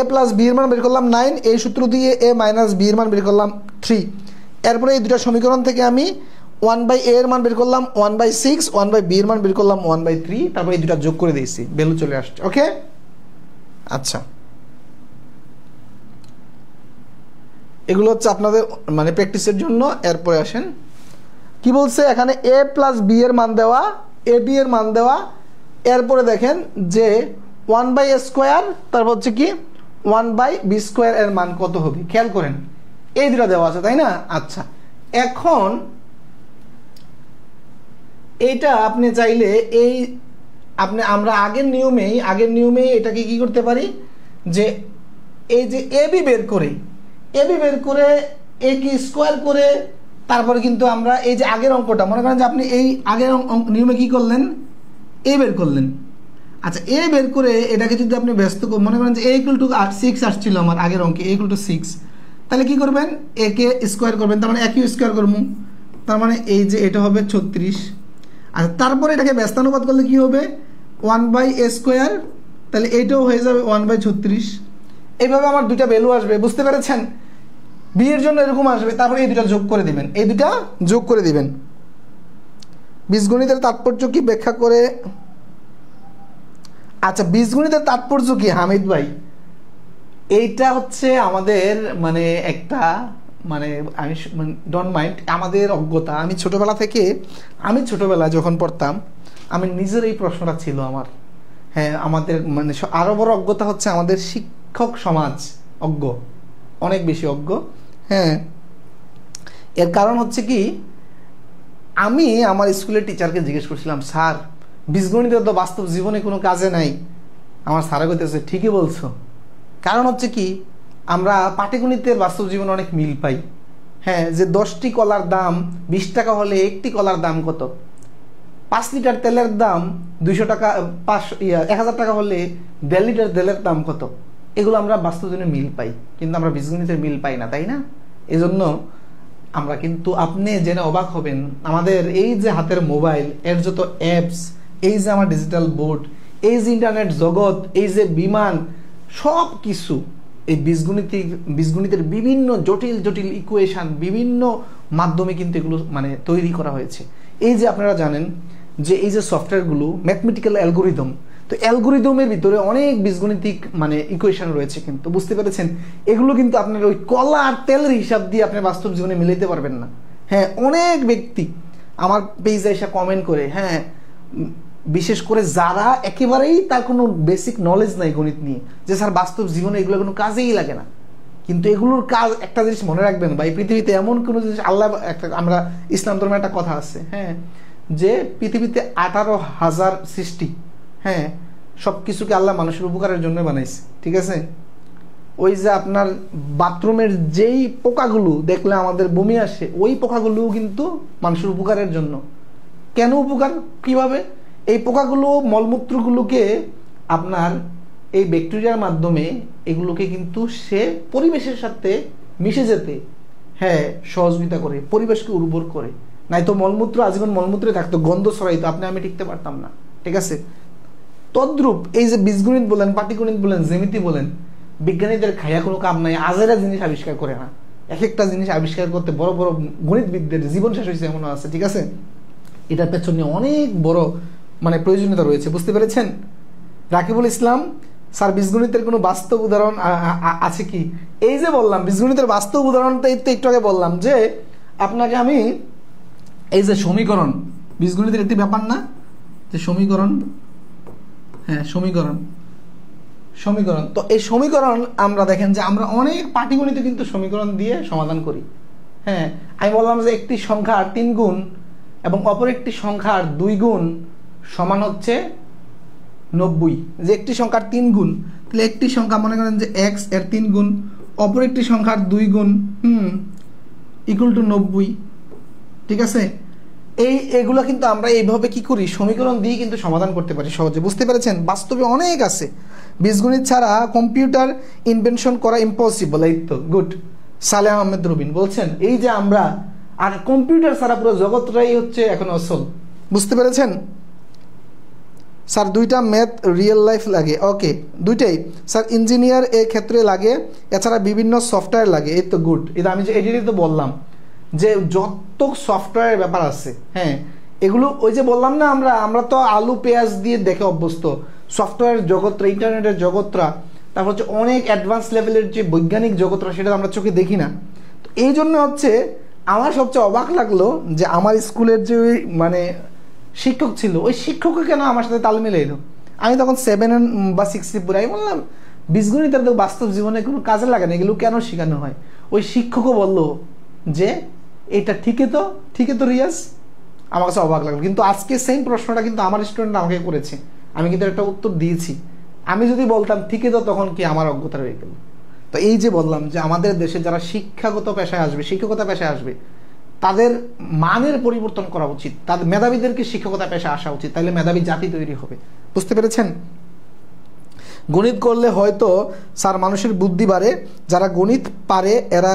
a প্লাস b এর মান বের করলাম 9, এই সূত্র দিয়ে a মাইনাস b এর মান বের করলাম 3। এরপরে এই দুটো সমীকরণ থেকে আমি 1/a এর মান বের করলাম 1/6, 1/b এর মান বের করলাম 1/3, তারপরে এই দুটো যোগ করে দিয়েছি, ভ্যালু চলে আসছে। ওকে, আচ্ছা, এগুলো হচ্ছে আপনাদের মানে প্র্যাকটিসের জন্য। এরপরে আসেন কি বলছে এখানে, a প্লাস b এর মান দেওয়া, a b এর মান দেওয়া, এরপরে দেখেন যে 1/a স্কোয়ার, তারপর হচ্ছে কি 1/b স্কোয়ার এর মান কত হবে। খেয়াল করেন এই দুটো দেওয়া আছে, তাই না? আচ্ছা, এখন এইটা আপনি চাইলে আমরা আগের নিয়মেই এটাকে কি করতে পারি, যে এই যে ab বের করে a কি স্কোয়ার করে, তারপরে কিন্তু আমরা এই যে আগের অঙ্কটা মনে করেন যে আপনি এই আগের নিয়মে কি করলেন, a বের করলেন। আচ্ছা, a বের করে এটাকে যদি আপনি ব্যস্ত মনে করেন যে a = 6 আসছিল আমার আগের অঙ্কে, a = 6, তাহলে কি করবেন, a কে স্কোয়ার করবেন, তার মানে a কে স্কোয়ার করবো, তার মানে এই যে এটা হবে 36। আর তারপরে এটাকে ব্যস্তানুপাত করলে কি হবে, 1/a স্কোয়ার, তাহলে এইটাও হয়ে যাবে 1/36। এইভাবে আমার দুইটা ভ্যালু আসবে, বুঝতে পেরেছেন? b এর জন্য এরকম আসবে, তারপরে এই দুটো যোগ করে দিবেন, বীজগণিতের তাৎপর্য কি ব্যাখ্যা করে। আচ্ছা, বীজগণিতের তাৎপর্য কি হামিদ ভাই? এইটা হচ্ছে আমাদের মানে একটা মানে আমি ডোন্ট মাইন্ড আমাদের অজ্ঞতা। আমি ছোটবেলা যখন পড়তাম, আমি নিজের এই প্রশ্নটা ছিল আমার। হ্যাঁ, আমাদের মানে আরো বড় অজ্ঞতা হচ্ছে আমাদের শিক্ষক সমাজ অজ্ঞ, অনেক বেশি অজ্ঞ। হ্যাঁ, এর কারণ হচ্ছে কি, আমি আমার স্কুলের টিচারকে জিজ্ঞেস করছিলাম, স্যার বীজগণিতের তো বাস্তব জীবনে কোনো কাজে নাই। আমার স্যারা কইতেছে, ঠিকই বলছো। কারণ হচ্ছে কি, আমরা পাটিগণিতের বাস্তব জীবনে অনেক মিল পাই। হ্যাঁ, যে 10টি কলার দাম 20 টাকা হলে একটি কলার দাম কত, 5 লিটার তেলের দাম 200 টাকা 1000 টাকা হলে 1.5 লিটার তেলের দাম কত, এগুলো আমরা বাস্তব জীবনে মিল পাই, কিন্তু আমরা বীজগণিতের মিল পাই না, তাই না? এজন্য আমরা কিন্তু আপনি জেনে অবাক হবেন, আমাদের এই যে হাতের মোবাইল, এর যত অ্যাপস, এই যে আমার ডিজিটাল বোর্ড, এই যে ইন্টারনেট জগৎ, এই যে বিমান, সব কিছু এই বীজগণিতের বিভিন্ন জটিল ইকুয়েশন বিভিন্ন মাধ্যমে কিন্তু এগুলো মানে তৈরি করা হয়েছে। এই যে আপনারা জানেন যে এই যে সফটওয়্যারগুলো ম্যাথমেটিক্যাল অ্যালগোরিদম, তো অ্যালগোরিদমের ভিতরে অনেক বীজগণিতিক মানে ইকুয়েশন রয়েছে, কিন্তু বুঝতে পেরেছেন, এগুলো কিন্তু আপনার ওই কলা আর তেলের হিসাব দিয়ে আপনি বাস্তব জীবনে মিলাইতে পারবেন না। হ্যাঁ, অনেক ব্যক্তি আমার পেজে এসে কমেন্ট করে, হ্যাঁ, বিশেষ করে যারা একেবারেই তার কোনো বেসিক নলেজ নাই গণিত নিয়ে, যে স্যার বাস্তব জীবনে এগুলো কোনো কাজেই লাগে না। কিন্তু এগুলোর কাজ, একটা জিনিস মনে রাখবেন ভাই, পৃথিবীতে এমন কোনো জিনিস আল্লাহ আমরা ইসলাম ধর্মের একটা কথা আছে, হ্যাঁ, যে পৃথিবীতে 18,000 সৃষ্টি, হ্যাঁ, সব কিছুকে আল্লাহ মানুষের উপকারের জন্য বানাইছে, ঠিক আছে? ওই যে আপনার বাথরুমের যেই পোকাগুলো দেখলে আমাদের বমি আসে, ওই পোকাগুলোও কিন্তু মানুষের উপকারের জন্য। কেন উপকার, কিভাবে? এই পোকাগুলো মলমূত্রগুলোকে আপনার এই ব্যাকটেরিয়ার মাধ্যমে এগুলোকে কিন্তু সে পরিবেশের সাথে মিশে যেতে, হ্যাঁ, সহযোগিতা করে, পরিবেশকে উর্বর করে। নাই তো মলমূত্র আজীবন মলমূত্রে থাকতো, গন্ধ ছড়াইতো, আমি টিকতে পারতাম না, ঠিক আছে? তদ্রূপ এই যে বীজগণিত বলেন, পাটিগণিত বলেন, জ্যামিতি বলেন, বিজ্ঞানীদের খাইয়া কোনো কাম নাই, আজেরা জিনিস আবিষ্কার করে না। এক একটা জিনিস আবিষ্কার করতে বড় বড় গণিতবিদদের জীবন শেষ হয়েছে এমন আছে, ঠিক আছে? এটার পেছনে অনেক বড় মানে প্রয়োজনীয়তা রয়েছে, বুঝতে পেরেছেন? রাকিবুল ইসলাম, স্যার বীজগণিতের কোনো বাস্তব উদাহরণ আছে কি? এই যে বললাম বীজগণিতের বাস্তব উদাহরণটা একটু আগে বললাম, যে আপনাকে আমি এই যে সমীকরণ, বীজগণিতের একটি ব্যাপার না যে সমীকরণ, হ্যাঁ সমীকরণ, তো এই সমীকরণ আমরা দেখেন যে আমরা অনেক পাটিগণিতে কিন্তু সমীকরণ দিয়ে সমাধান করি। হ্যাঁ, আমি বললাম যে একটি সংখ্যার 3 গুণ এবং অপর একটি সংখ্যার 2 গুণ সমান হচ্ছে 90। যে একটি সংখ্যার 3 গুণ, তাহলে একটি সংখ্যা মনে করেন যে x এর 3 গুণ, অপর একটি সংখ্যার 2 গুণ ইকুয়াল টু 90। ঠিক আছে, এগুলো কিন্তু আমরা এইভাবে কি করি, সমীকরণ দিয়ে কিন্তু সমাধান করতে পারি সহজে। বুঝতে পেরেছেন? বাস্তবে অনেক আছে, বীজগণিত ছাড়া কম্পিউটার ইনভেনশন করা ইম্পসিবল। এই তো গুড, সালেহ আহমেদ রুবিন বলছেন এই যে আমরা, আর কম্পিউটার ছাড়া পুরো জগৎটাই হচ্ছে এখন আসল। বুঝতে পেরেছেন স্যার? দুইটা ম্যাথ রিয়েল লাইফ লাগে, ওকে দুইটাই স্যার, ইঞ্জিনিয়ার এই ক্ষেত্রে লাগে, এছাড়া বিভিন্ন সফটওয়্যার লাগে। এই তো গুড, এটা আমি যে এটাই তো বললাম যে যত সফটওয়্যারের ব্যাপার আছে, হ্যাঁ এগুলো ওই যে বললাম না, আমরা তো আলু পেঁয়াজ দিয়ে দেখে অভ্যস্ত। সফটওয়্যার জগৎটা, ইন্টারনেটের জগৎটা, তারপর হচ্ছে অনেক অ্যাডভান্স লেভেলের যে বৈজ্ঞানিক জগৎটা, সেটা আমরা চোখে দেখি না। তো এই জন্য হচ্ছে আমার সবচেয়ে অবাক লাগলো যে আমার স্কুলের যে মানে শিক্ষক ছিল, ওই শিক্ষককে কেন আমার সাথে তাল মিলে এলো। আমি তখন 7 বা 6 পড়ে, আমি বললাম বীজগণিতের তো বাস্তব জীবনে কোনো কাজে লাগে না, এগুলো কেন শেখানো হয়। ওই শিক্ষকও বললো যে এটা ঠিকই তো রিয়াজ। আমার কাছে অবাক লাগলো। কিন্তু আজকে সেম প্রশ্নটা কিন্তু আমার স্টুডেন্ট আমাকে করেছে, আমি কিন্তু একটা উত্তর দিয়েছি। আমি যদি বলতাম ঠিকই তো, তখন কি আমার অজ্ঞতা রয়ে গেল। তো এই যে বললাম যে আমাদের দেশে যারা শিক্ষাগত পেশায় আসবে, শিক্ষকতা পেশায় আসবে, তাদের মানের পরিবর্তন করা উচিত, তাদের মেধাবীদেরকে শিক্ষকতা পেশায় আসা উচিত, তাহলে মেধাবী জাতি তৈরি হবে। বুঝতে পেরেছেন? গণিত করলে হয়তো স্যার মানুষের বুদ্ধি বাড়ে, যারা গণিত পারে এরা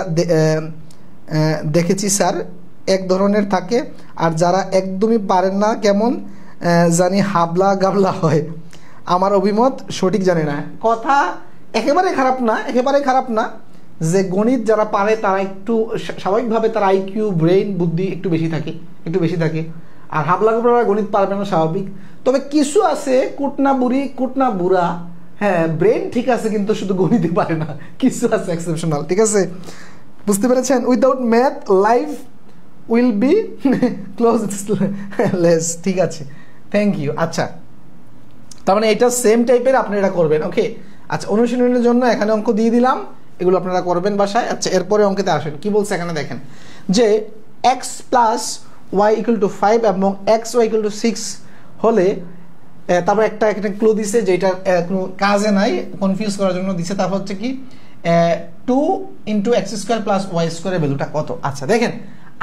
দেখেছি স্যার এক ধরনের থাকে, আর যারা একদমই পারেন না কেমন জানি হাবলা গাবলা হয়। আমার অভিমত সঠিক জানি না। কথা একেবারে খারাপ না, যে গণিত যারা পারে তারা একটু স্বাভাবিকভাবে তার আইকিউ, ব্রেইন, বুদ্ধি একটু বেশি থাকে, আর হাবলা গাবলা গণিত পারবে না, স্বাভাবিক। তবে কিছু আছে কুটনা বুড়া, হ্যাঁ ব্রেইন ঠিক আছে কিন্তু শুধু গণিতে পারে না, কিছু আছে এক্সেপশনাল। ঠিক আছে, বুঝতে পেরেছেন? Without math life will be clueless. ঠিক আছে, থ্যাংক ইউ। আচ্ছা, তার মানে এটা সেম টাইপের আপনি এটা করবেন, ওকে। আচ্ছা, অনুশীলনের জন্য এখানে অঙ্ক দিয়ে দিলাম, এগুলো আপনারা করবেন বাসায়। আচ্ছা, এরপরে অঙ্কেতে আসেন, কি বলছে এখানে দেখেন যে x plus Y equal to 5 এবং এক্স ওয়াই ইকুয়াল টু 6 হলে, তারপর একটা ক্লু দিছে যেটা কোনো কাজে নাই, কনফিউজ করার জন্য দিছে। তারপর হচ্ছে কি 2 × x² প্লাস ওয়াই স্কোয়ারের ভ্যালুটা কত। আচ্ছা দেখেন,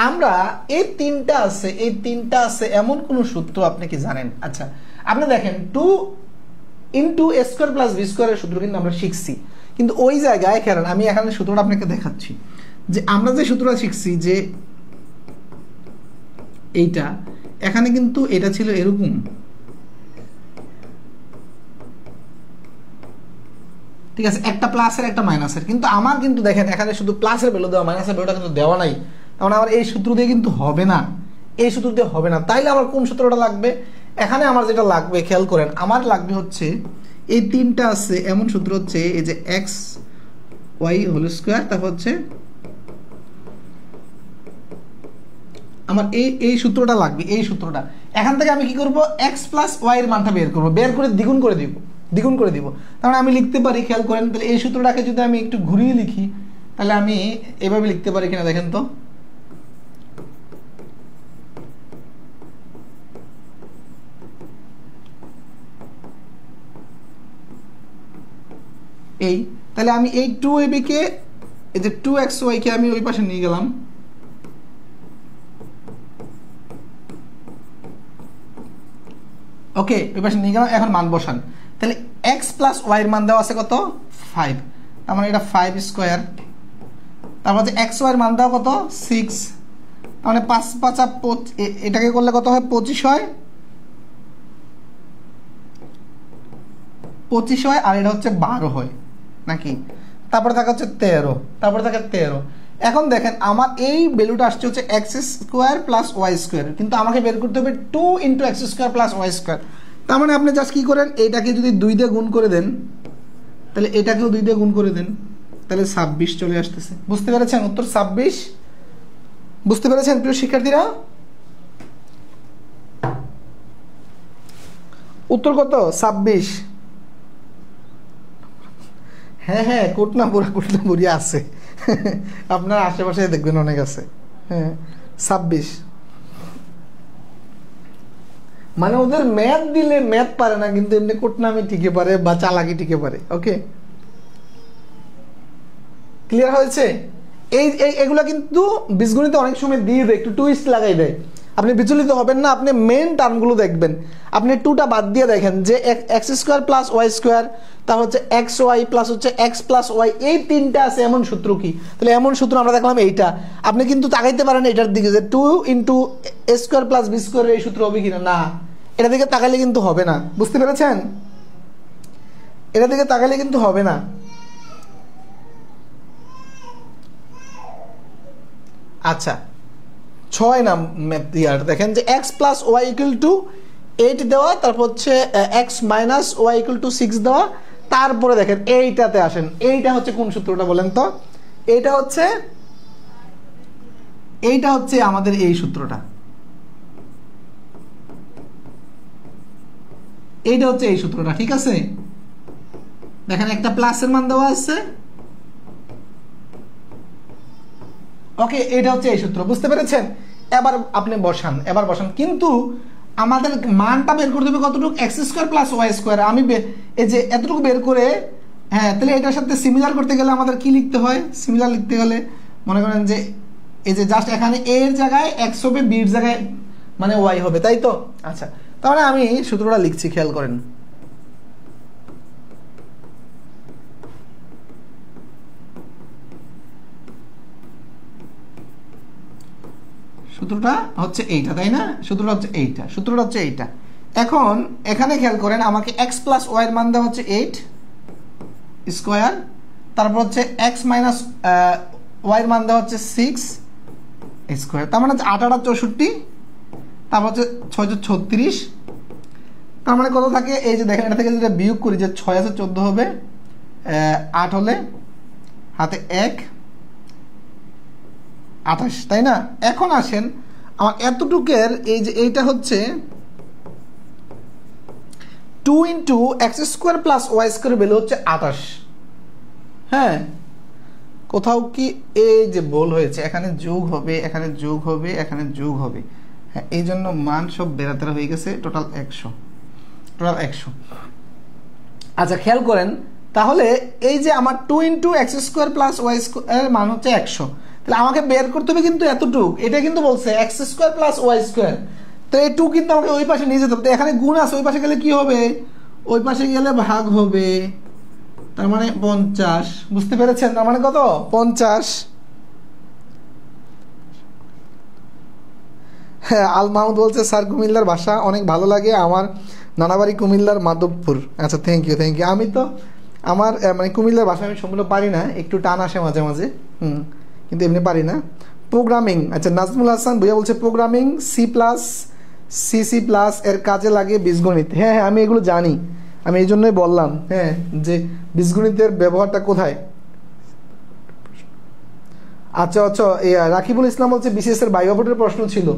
আমরা এই তিনটা আছে এমন কোন সূত্র আপনি কি জানেন? আচ্ছা, আপনি দেখেন 2 × a² প্লাস b² এর সূত্র কিন্তু আমরা শিখছি, কিন্তু ওই জায়গায় কারণ আমি এখানে সূত্রটা আপনাকে দেখাচ্ছি যে আমরা যে সূত্রটা শিখছি যে এইটা, এখানে কিন্তু এটা ছিল এরকম, ঠিক আছে, একটা প্লাসের একটা মাইনাসের, কিন্তু আমার কিন্তু দেখেন এখানে শুধু প্লাসের ভ্যালু দেওয়া, মাইনাসের ভ্যালুটা কিন্তু দেওয়া নাই। তার মানে আমার এই সূত্র দিয়ে কিন্তু হবে না, তাইলে আমার কোন সূত্রটা লাগবে? এখানে আমার যেটা লাগবে খেয়াল করেন, আমার লাগবে হচ্ছে এই তিনটা আছে এমন সূত্র হচ্ছে এই যে এক্স ওয়াই হোল স্কোয়ার, তারপর হচ্ছে আমার এই সূত্রটা লাগবে, এই সূত্রটা। এখান থেকে আমি কি করব, এক্স প্লাস ওয়াই এর মানটা বের করব, বের করে দ্বিগুণ করে দিব। তার মানে আমি লিখতে পারি, খেয়াল করেন, তাহলে এই সূত্রটাকে যদি আমি একটু ঘুরিয়ে লিখি, তাহলে আমি এভাবে লিখতে পারি কিনা দেখেন তো। তাহলে আমি এই 2ab কে, এই যে 2xy কে আমি ওই পাশে নিয়ে গেলাম, ওকে, ওই পাশে নিয়ে গেলাম। এখন মান বসান, তাহলে x প্লাস ওয়াই এর মান দেওয়া আছে কত? 5, তার মানে এটা 5 স্কোয়ার, তারপর যে x ওয়াই এর মান দেওয়া কত? 6, তার মানে 5 5 এটাকে করলে কত হয়? 25 হয়, আর এটা হচ্ছে 12 হয় নাকি? তারপরে থাকে হচ্ছে 13, এখন দেখেন আমার এই ভ্যালুটা আসছে হচ্ছে x² প্লাস y², কিন্তু আমাকে বের করতে হবে 2 × x² প্লাস y²। তার মানে আপনি জাস্ট কি করেন, এটাকে যদি 2 দিয়ে গুণ করে দেন, তাহলে এটাকেও 2 দিয়ে গুণ করে দেন, তাহলে 26 চলে আসতেছে। বুঝতে পেরেছেন? উত্তর 26। বুঝতে পেরেছেন প্রিয় শিক্ষার্থীরা? উত্তর কত? 26। হ্যাঁ কোটনাপুরি আছে, আপনার আশেপাশে দেখবেন অনেক আছে। হ্যাঁ 26। মানে ওদের ম্যাথ দিলে ম্যাথ পারে না, কিন্তু এমনি কোটনামি ঠিকই পারে বা চালাকি ঠিকই পারে। ওকে, ক্লিয়ার হয়েছে? এগুলা কিন্তু বীজগণিতে অনেক সময় দিয়ে দেয়, একটু টুইস্ট লাগাই দেয়। আপনি বিচলিত হবেন না, আপনি মেন টার্মগুলো দেখবেন। আপনি 2টা বাদ দিয়ে দেখেন যে X square plus Y square, তারপর হচ্ছে এক্স ওয়াই প্লাস হচ্ছে এক্স প্লাস ওয়াই, এই 3টা আছে। এমন সূত্র কি? তাহলে এমন সূত্র আমরা দেখলাম এইটা। আপনি কিন্তু তাকাইতে পারেন এটার দিকে যে 2 ইন্টু এ স্কোয়ার প্লাস বি স্কোয়ার এই সূত্র হবে কিনা। না, এটা দিকে তাকাইলে কিন্তু হবে না। বুঝতে পেরেছেন? এটা দিকে তাকাইলে কিন্তু হবে না। আচ্ছা 6 নাম ইয়ার দেখেন যে X plus Y equal to 8 দেওয়া, তারপর হচ্ছে X minus Y equal to 6 দেওয়া। তারপরে দেখেন এইটাতে আসেন, এইটা হচ্ছে কোন সূত্রটা বলেন তো? এইটা হচ্ছে আমাদের এই সূত্রটা, এইটা হচ্ছে এই সূত্রটা। ঠিক আছে, দেখেন একটা প্লাসের মান দেওয়া আছে। ওকে, এটা হচ্ছে এই সূত্র। বুঝতে পেরেছেন? এবার আপনি বসান, কিন্তু আমাদের মানটা বের করতে হবে কতটুকু? X square plus Y square. আমি এই যে এতটুকু বের করে, হ্যাঁ, তাহলে এটার সাথে সিমিলার করতে গেলে আমাদের কি লিখতে হয়? সিমিলার লিখতে গেলে মনে করেন যে এই যে জাস্ট এখানে এ এর জায়গায় এক্স হবে, বি এর জায়গায় মানে ওয়াই হবে, তাই তো? আচ্ছা, তাহলে আমি সূত্রটা লিখছি, খেয়াল করেন। সূত্রটা হচ্ছে এইটা, তাই না? সূত্রটা হচ্ছে এইটা। এখন এখানে খেয়াল করেন, আমাকে এক্স প্লাস ওয়াই এর মান দেওয়া হচ্ছে 8 স্কোয়ার, তারপর হচ্ছে এক্স মাইনাস ওয়াই এর মান দেওয়া হচ্ছে 6 স্কোয়ার, তার মানে হচ্ছে 8 8 64, তারপর হচ্ছে 6 36। তার মানে কত থাকে? এই যে দেখেন, এটা থেকে যদি বিয়োগ করি, যে 6 আছে 14 হবে, 8 হলে হাতে 1 28, তাই না? এখন আসেন আমার এতটুকের এই যে এইটা হচ্ছে 2 into X square plus Y square value হচ্ছে 28। হ্যাঁ, কোথাও কি এই যে ভুল হয়েছে? এখানে যোগ হবে, এখানে যোগ হবে, এখানে যোগ হবে। হ্যাঁ, এই জন্য মান সব বেড়াতেরা হয়ে গেছে। টোটাল 100। আচ্ছা খেয়াল করেন, তাহলে এই যে আমার 2 into X square plus Y square মান হচ্ছে 100। তাহলে আমাকে বের করতে হবে কিন্তু এতটুক। এটা কিন্তু বলছে X square plus Y square, তো এই 2 কিন্তু আমাকে ওই পাশে নিয়ে যেতে হবে। এখানে গুণ আছে, ওই পাশে গেলে কি হবে? ওই পাশে গেলে ভাগ হবে, তার মানে 50। বুঝতে পেরেছেন? তার মানে কত? 50। হ্যাঁ, আল মাহমুদ বলছে স্যার কুমিল্লার ভাষা অনেক ভালো লাগে, আমার নানাবাড়ি কুমিল্লার মাধবপুর। আচ্ছা, থ্যাংক ইউ। আমি তো আমার মানে কুমিল্লার ভাষা আমি সম্পূর্ণ পারি না, একটু টান আসে মাঝে মাঝে, কিন্তু এমনি পারি না। প্রোগ্রামিং, আচ্ছা নাজমুল হাসান ভুইয়া বলছে প্রোগ্রামিং সি প্লাস এর কাজে লাগে বীজগণিত। হ্যাঁ, আমি এগুলো জানি, আমি এই জন্যই বললাম হ্যাঁ যে বীজগণিতের ব্যবহারটা কোথায়। আচ্ছা, রাকিবুল ইসলাম বলছে বিসিএস এর বায়ো বোর্ডের প্রশ্ন ছিল।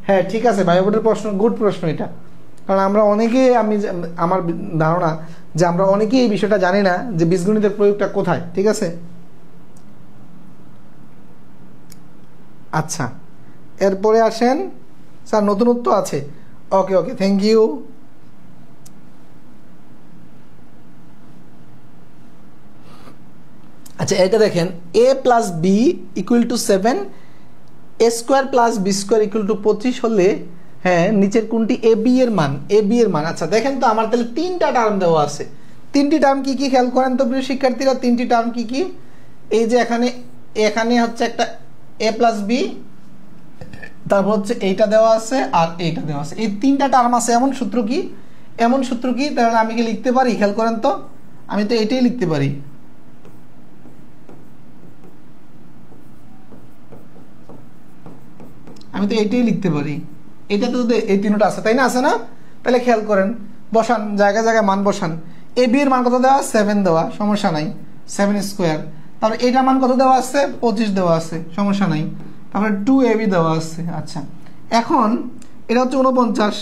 হ্যাঁ ঠিক আছে, বায়ো বোর্ডের প্রশ্ন, গুড প্রশ্ন এটা। কারণ আমরা অনেকে, আমার ধারণা যে আমরা অনেকেই এই বিষয়টা জানি না যে বীজগণিতের প্রয়োগটা কোথায়। ঠিক আছে, আচ্ছা এরপরে আসেন স্যার, নতুনত্ব আছে। Okay, thank you. আচ্ছা, এটা দেখেন a plus B equal to 7, A square plus B square equal to 25 হলে হ্যাঁ নিচের কোনটি এ বি এর মান? আচ্ছা দেখেন তো, আমার তাহলে 3টা টার্ম দেওয়া আছে। 3টি টার্ম কি খেয়াল করেন তো প্রিয় শিক্ষার্থীরা? 3টি টার্ম কি? এই যে এখানে হচ্ছে একটা এ প্লাস বি, তারপর হচ্ছে এইটা দেওয়া আছে আর এইটা দেওয়া আছে, এই 3টা টার্ম আছে। এমন সূত্র কি? তাহলে আমি কি লিখতে পারি? খেয়াল করেন তো, আমি তো এটাই লিখতে পারি। এটা তো এই 3টা আছে, তাই না? আছে না? তাহলে খেয়াল করেন, বসান, জায়গায় মান বসান। এ বি এর মান কত দেওয়া? 7 দেওয়া, সমস্যা নাই, 7 স্কোয়ার। তারপর এইটার মান কত দেওয়া আছে? 25 দেওয়া আছে, সমস্যা নাই। তারপরে 2ab দেওয়া আছে। আচ্ছা এখন এটা হচ্ছে 49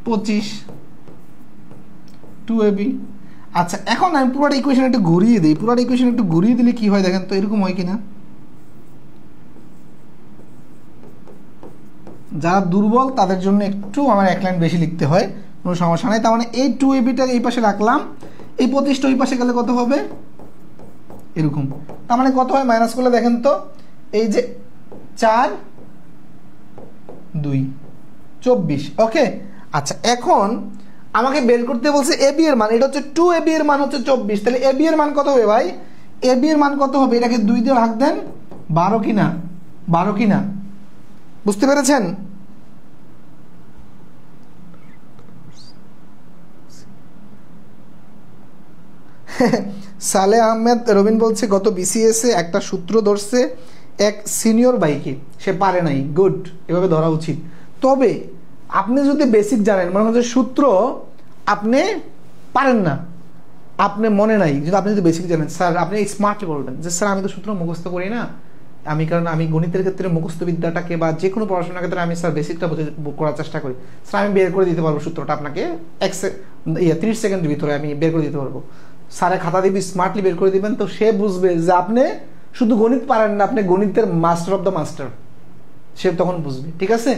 25 2ab। আচ্ছা এখন আমি পুরো ইকুয়েশন একটু ঘুরিয়ে দিই, পুরো ইকুয়েশন একটু ঘুরিয়ে দিলে কি হয় দেখেন তো, এরকম হয় কিনা। যারা দুর্বল তাদের জন্য একটু আমার এক লাইন বেশি লিখতে হয়, কোনো সমস্যা নেই। তার মানে এই 2ab-টা এই পাশে রাখলাম, এই 25টা ওই পাশে গেলে কত হবে এরকম। তার মানে কত হয় মাইনাস করলে দেখেন তো, এই যে 4 2 24। ওকে আচ্ছা এখন আমাকে বের করতে বলছে ab এর মান, এটা হচ্ছে 2ab এর মান হচ্ছে 24, তাহলে ab এর মান কত হবে ভাই, ab এর মান কত হবে, এটাকে 2 দিয়ে ভাগ দেন, 12 কিনা, 12 কিনা, বুঝতে পেরেছেন। সালে আহমেদ রবিন বলছে গত বিসিএস এ একটা সূত্র ধরছে এক সিনিয়র বাইকে, সে পারে নাই, গুড, এভাবে ধরা উচিত। তবে আপনি যদি বেসিক জানেন, মানে হচ্ছে সূত্র আপনি পারেন না, আপনি মনে নাই, যদি আপনি যদি বেসিক জানেন, স্যার আপনি স্মার্টলি বলবেন যে স্যার আমি তো সূত্র মুখস্থ করি না, আমি কারণ আমি গণিতের ক্ষেত্রে মুখস্থ বিদ্যাটাকে বা যে কোনো পড়াশোনার ক্ষেত্রে আমি স্যার বেসিকটা করার চেষ্টা করি, স্যার আমি বের করে দিতে পারবো সূত্রটা আপনাকে 30 সেকেন্ডের ভিতরে আমি বের করে দিতে পারবো। স্যারে খাতা দিবি, স্মার্টলি বের করে দিবেন, তো সে বুঝবে যে আপনি শুধু গণিত পারেন না, আপনি গণিতের মাস্টার অফ দ্য মাস্টার, সে তখন বুঝবে, ঠিক আছে।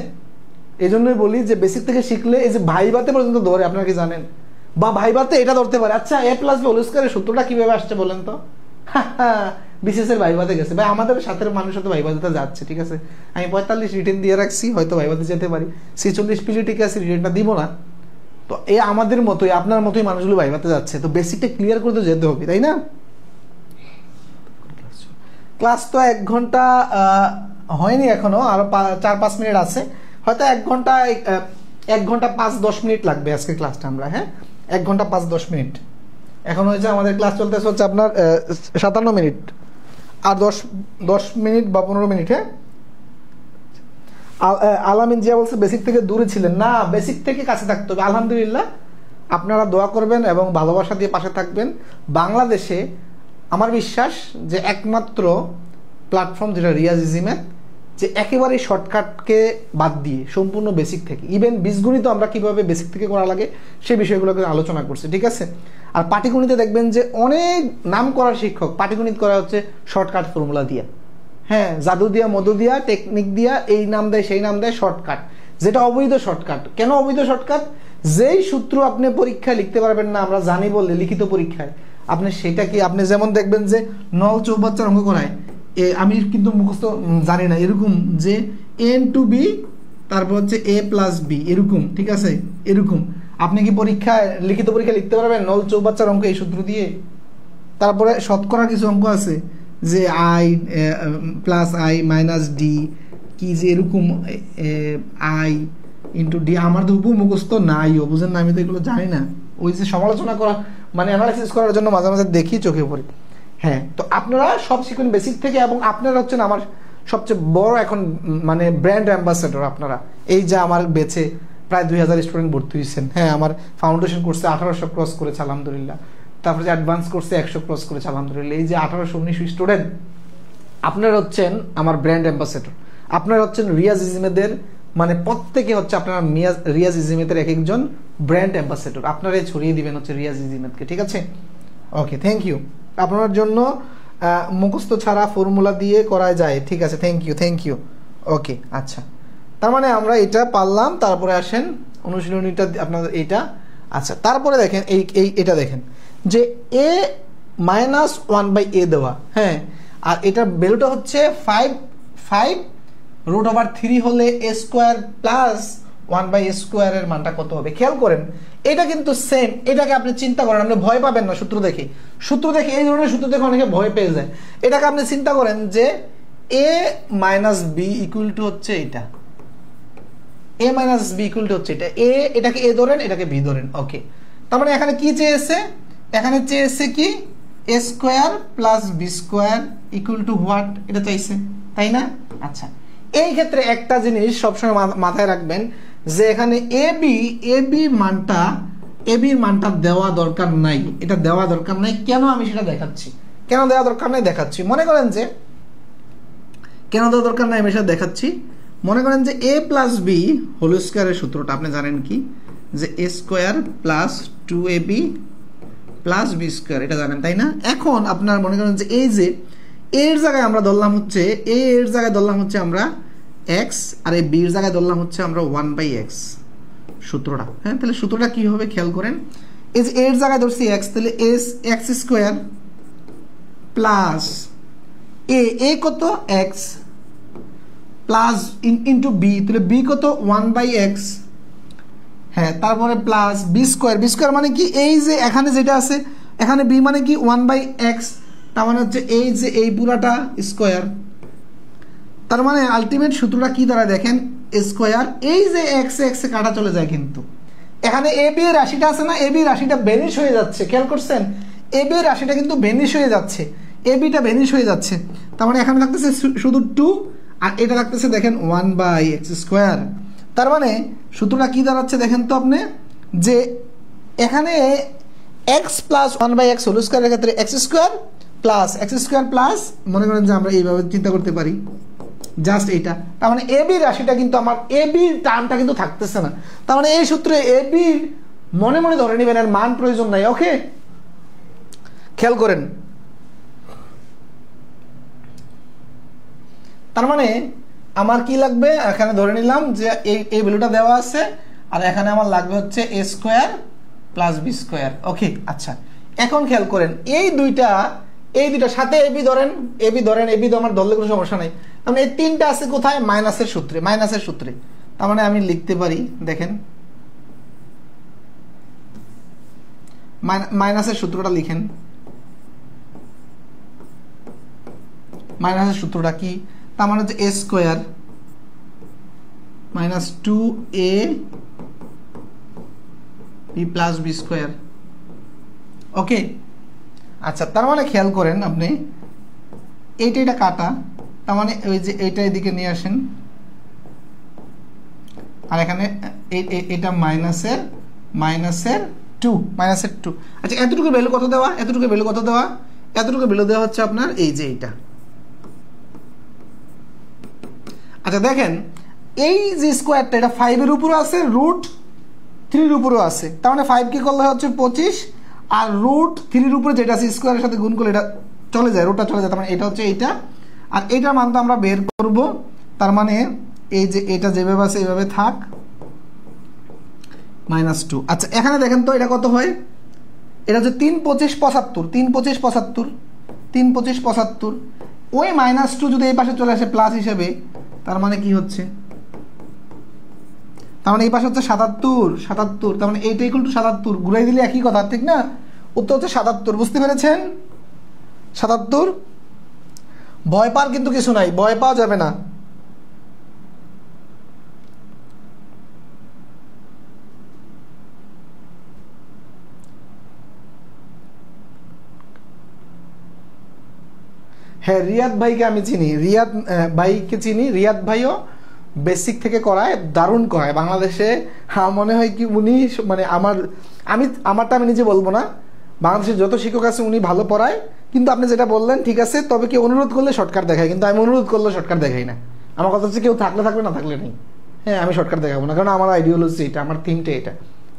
এই জন্যই বলি যে বেসিক থেকে শিখলে এই যে ভাইভাতে পর্যন্ত ধরে, আপনারা কি জানেন, বা ভাইভাতে এটা ধরতে পারে। আচ্ছা a + b হোল স্কয়ারের সূত্রটা কিভাবে আসছে বলেন তো, বিশেষ এর ভাইভাতে গেছে ভাই, আমাদের সাথে মানুষ সাথে ভাইভাতে যাচ্ছে, ঠিক আছে। আমি 45 রিটেন দিয়ে রাখছি, হয়তো ভাইভাতে যেতে পারি, 46 পিলি, ঠিক আছে, রিটেনটা দিব না। তো এই আমাদের মতোই আপনার মতোই মানুষগুলো ভাইভাতে যাচ্ছে, তো বেসিকটা ক্লিয়ার করে তো যেতে হবে, তাই না। ক্লাস তো 1 ঘন্টা হয়নি এখনো, আরো 4-5 মিনিট আছে, হয়তো 1 ঘন্টা 5-10 মিনিট লাগবে আজকে ক্লাসটা আমরা, হ্যাঁ 1 ঘন্টা 5-10 মিনিট। এখন হয়েছে আমাদের ক্লাস চলতেছে হচ্ছে আপনার 57 মিনিট, আর 10 মিনিট বা 15 মিনিট। হ্যাঁ আলামিন জিয়া বলছে বেসিক থেকে দূরে ছিলেন, না বেসিক থেকে কাছে থাকতে হবে। আলহামদুলিল্লাহ, আপনারা দোয়া করবেন এবং ভালোবাসা দিয়ে পাশে থাকবেন। বাংলাদেশে আমার বিশ্বাস যে একমাত্র প্ল্যাটফর্ম যেটা রিয়াজ ইজিমেথ, যে একেবারেই শর্টকাটকে বাদ দিয়ে সম্পূর্ণ বেসিক থেকে, ইভেন বীজগণিত আমরা কিভাবে বেসিক থেকে করা লাগে সেই বিষয়গুলোকে আলোচনা করছি, ঠিক আছে। আর পাটিগণিতে দেখবেন যে অনেক নাম করা শিক্ষক পাটিগণিত করা হচ্ছে শর্টকাট ফর্মুলা দিয়ে, হ্যাঁ জাদু দিয়া মধু দিয়া টেকনিক দিয়া এই নাম দেয় সেই নাম দেয় শর্টকাট, যেটা অবৈধ শর্টকাট। কেন অবৈধ শর্টকাট? যেই সূত্র আপনি পরীক্ষায় লিখতে পারবেন না, আমরা জানি বললে লিখিত পরীক্ষায় আপনি সেটা কি, আপনি যেমন দেখবেন যে নল চৌবাচ্চার অঙ্ক করায়, আমি কিন্তু মুখস্থ জানি না, এরকম যে n to b তারপর হচ্ছে a + b এরকম, ঠিক আছে, এরকম আপনি কি পরীক্ষায় লিখিত পরীক্ষা লিখতে পারবেন নল চৌবাচ্চার অঙ্ক এই সূত্র দিয়ে? তারপরে শতকরা কিছু অঙ্ক আছে যে i + i - d কি যে এরকম i * d, আমার তো উপর মুখস্থ নাইও, বুঝেন না, আমি তো এগুলো জানি না। ওই যে সমালোচনা করা মানে অ্যানালাইসিস করার জন্য মাঝে মাঝে দেখি, চোখে পড়ে। হ্যাঁ, তো আপনারা সব শিখুন বেসিক থেকে, এবং আপনারা হচ্ছেন আমার সবচেয়ে বড় এখন মানে ব্র্যান্ড অ্যাম্বাসেডর। আপনারা এই যে আমার বেচে প্রায় 2000 স্টুডেন্ট ভর্তি হয়েছেন, হ্যাঁ আমার ফাউন্ডেশন কোর্সে 1800 ক্রস করেছে আলহামদুলিল্লাহ, তারপরে যে অ্যাডভান্স কোর্সে 100 ক্রস করেছে আলহামদুলিল্লাহ। এই যে 1800-1900 স্টুডেন্ট, আপনারা হচ্ছেন আমার ব্র্যান্ড অ্যাম্বাসেডর, আপনারা হচ্ছেন রিয়াজ ইজিমেদের, মানে প্রত্যেকে হচ্ছে আপনারা রিয়াজ ইজিমেদের এক একজন ব্র্যান্ড অ্যাম্বাসেডর, আপনারাই ছড়িয়ে দিবেন হচ্ছে রিয়াজ ইজিমেদকে, ঠিক আছে। Okay, thank you. আপনার জন্য মুখস্থ ছাড়া ফর্মুলা দিয়ে করা যায়, ঠিক আছে, থ্যাংক ইউ। ওকে, আচ্ছা, তার মানে আমরা এটা পারলাম। তারপরে আসেন অনুশীলনীটা আপনাদের এইটা। আচ্ছা, তারপরে দেখেন এটা দেখেন যে a - 1/a দেওয়া, হ্যাঁ, আর এটার ভ্যালুটা হচ্ছে 5√3 হলে a² + 1/a² এর মানটা কত হবে? খেয়াল করেন, এটা কিন্তু সেম, এটাকে আপনি চিন্তা করেন, আপনি ভয় পাবেন না সূত্র দেখে এই ধরনের সূত্র দেখে অনেকে ভয় পেয়ে যায়। এটাকে আপনি চিন্তা করেন যে a - b = হচ্ছে এটা, a - b = হচ্ছে এটা, এটাকে a ধরেন, এটাকে b ধরেন। ওকে, তার মানে এখানে কি চেয়েছে? এখানে চেয়েছে কি a² + b² = হোয়াট, এটা চাইছে, তাই না? আচ্ছা, এই ক্ষেত্রে একটা জিনিস সবসময় মাথায় রাখবেন যে এখানে ab মানটা দেওয়া দরকার নাই, এটা দেওয়া দরকার নাই। কেন? আমি সেটা দেখাচ্ছি, কেন দেওয়া দরকার নাই দেখাচ্ছি। মনে করেন যে কেন দেওয়া দরকার নাই আমি সেটা দেখাচ্ছি। মনে করেন যে a প্লাস বি হোল স্কোয়ারের সূত্রটা আপনি জানেন কি, যে a square plus 2ab plus B square, এটা জানেন তাই না? এখন আপনার মনে করেন যে এই যে এর জায়গায় আমরা ধরলাম হচ্ছে এর জায়গায় ধরলাম হচ্ছে আমরা x, আর এই বির জায়গায় ধরলাম হচ্ছে আমরা 1/x সূত্রটা। হ্যাঁ, তাহলে সূত্রটা কি হবে খেয়াল করেন। এই যে এর জায়গায় ধরছি x, তাহলে x স্কোয়ার প্লাস a কত x প্লাস ইন্টু বি, তাহলে বি কত 1/x। হ্যাঁ, তারপরে প্লাস বি স্কোয়ার মানে কি এই যে এখানে যেটা আছে এখানে বি মানে কি 1/x, তার মানে হচ্ছে এই যে এই পুরাটা স্কোয়ার। তার মানে আলটিমেট সূত্রটা কি দ্বারা দেখেন, স্কোয়ার এই যে x এ কাটা চলে যায়, কিন্তু এখানে এ বি এর রাশিটা আছে না, এ বি রাশিটা ভেনিশ হয়ে যাচ্ছে, খেয়াল করছেন? এ বি এর রাশিটা কিন্তু ভেনিশ হয়ে যাচ্ছে, এ বিটা ভেনিশ হয়ে যাচ্ছে। তার মানে এখানে থাকতেছে শুধু 2, আর এটা থাকতেছে দেখেন 1/x স্কোয়ার। তার মানে সূত্রটা কি দাঁড়াচ্ছে দেখেন তো আপনি, যে এখানে x প্লাস 1/x হোল স্কোয়ারের ক্ষেত্রে x স্কোয়ার প্লাস মনে করেন যে আমরা এইভাবে চিন্তা করতে পারি জাস্ট এইটা। তার মানে এ বির রাশিটা কিন্তু আমার এ বির টার্মটা কিন্তু থাকতেছে না। তার মানে এই সূত্রে এ বির মনে মনে ধরে নেবেন, এর মান প্রয়োজন নাই। ওকে, খেয়াল করেন। তার মানে আমার কি লাগবে, এখানে ধরে নিলাম যে এই ভ্যালুটা দেওয়া আছে, আর এখানে আমার লাগবে হচ্ছে a square plus B square. Okay, আচ্ছা এখন খেয়াল করেন এই দুইটা সাথে এবি ধরেন, এবি তো আমার ধরলে কোনো সমস্যা নাই। তার মানে এই তিনটা আছে কোথায়, মাইনাসের সূত্রে। তার মানে আমি লিখতে পারি দেখেন মাইনাসের সূত্রটা লিখেন। মাইনাসের সূত্রটা কি, তার মানে হচ্ছে a square minus 2ab plus B square. Okay, আচ্ছা তার মানে খেয়াল করেন আপনি এইটা কাটা, তার মানে ওই যে এইটা এদিকে নিয়ে আসেন, আর এখানে এটা মাইনাসের 2। আচ্ছা এতটুকু ভ্যালু কত দেওয়া, এতটুকু ভ্যালু দেওয়া হচ্ছে আপনার এই যে এইটা। আচ্ছা দেখেন এই যে স্কোয়ারটা এটা 5 এর উপরে আছে, রুট 3 এর উপরেও আছে। তার মানে 5 কি করলে হচ্ছে 25, আর রুট 3 এর উপরে যেটা আছে স্কোয়ারের সাথে গুণ করলে এটা চলে যায়, রুটটা চলে যায়। তার মানে এটা হচ্ছে এইটা, আর এইটার মান তো আমরা বের করব। তার মানে এই যে এটা যেভাবে আছে এইভাবে থাক, -2। আচ্ছা এখানে দেখেন তো এটা কত হয়, এটা হচ্ছে 3 25 75। ওই -2 যদি এই পাশে চলে আসে প্লাস হিসেবে, তার মানে কি হচ্ছে, তার মানে এই পাশে হচ্ছে 77। তার মানে এইটা ইকুয়াল টু 77, ঘুরাই দিলে একই কথা, ঠিক না? উত্তর হচ্ছে 77। বুঝতে পেরেছেন? 77। ভয় পাওয়ার কিন্তু কিছু নাই, ভয় পাওয়া যাবে না। হ্যাঁ, রিয়াদ ভাইকে আমি চিনি, রিয়াদ ভাইও বেসিক থেকে করায়, দারুণ করায় বাংলাদেশে। মনে হয় কি উনি মানে আমারটা আমি নিজে বলবো না, বাংলাদেশের যত শিক্ষক আছে উনি ভালো পড়ায়। কিন্তু আপনি যেটা বললেন ঠিক আছে, তবে কেউ অনুরোধ করলে শর্টকাট দেখায়, কিন্তু আমি অনুরোধ করলে শর্টকাট দেখাই না। আমার কথা হচ্ছে কেউ থাকলে থাকবে, না থাকলে নেই। হ্যাঁ, আমি শর্টকাট দেখাবো না, কারণ আমার আইডিওলজি এটা, আমার থিমটা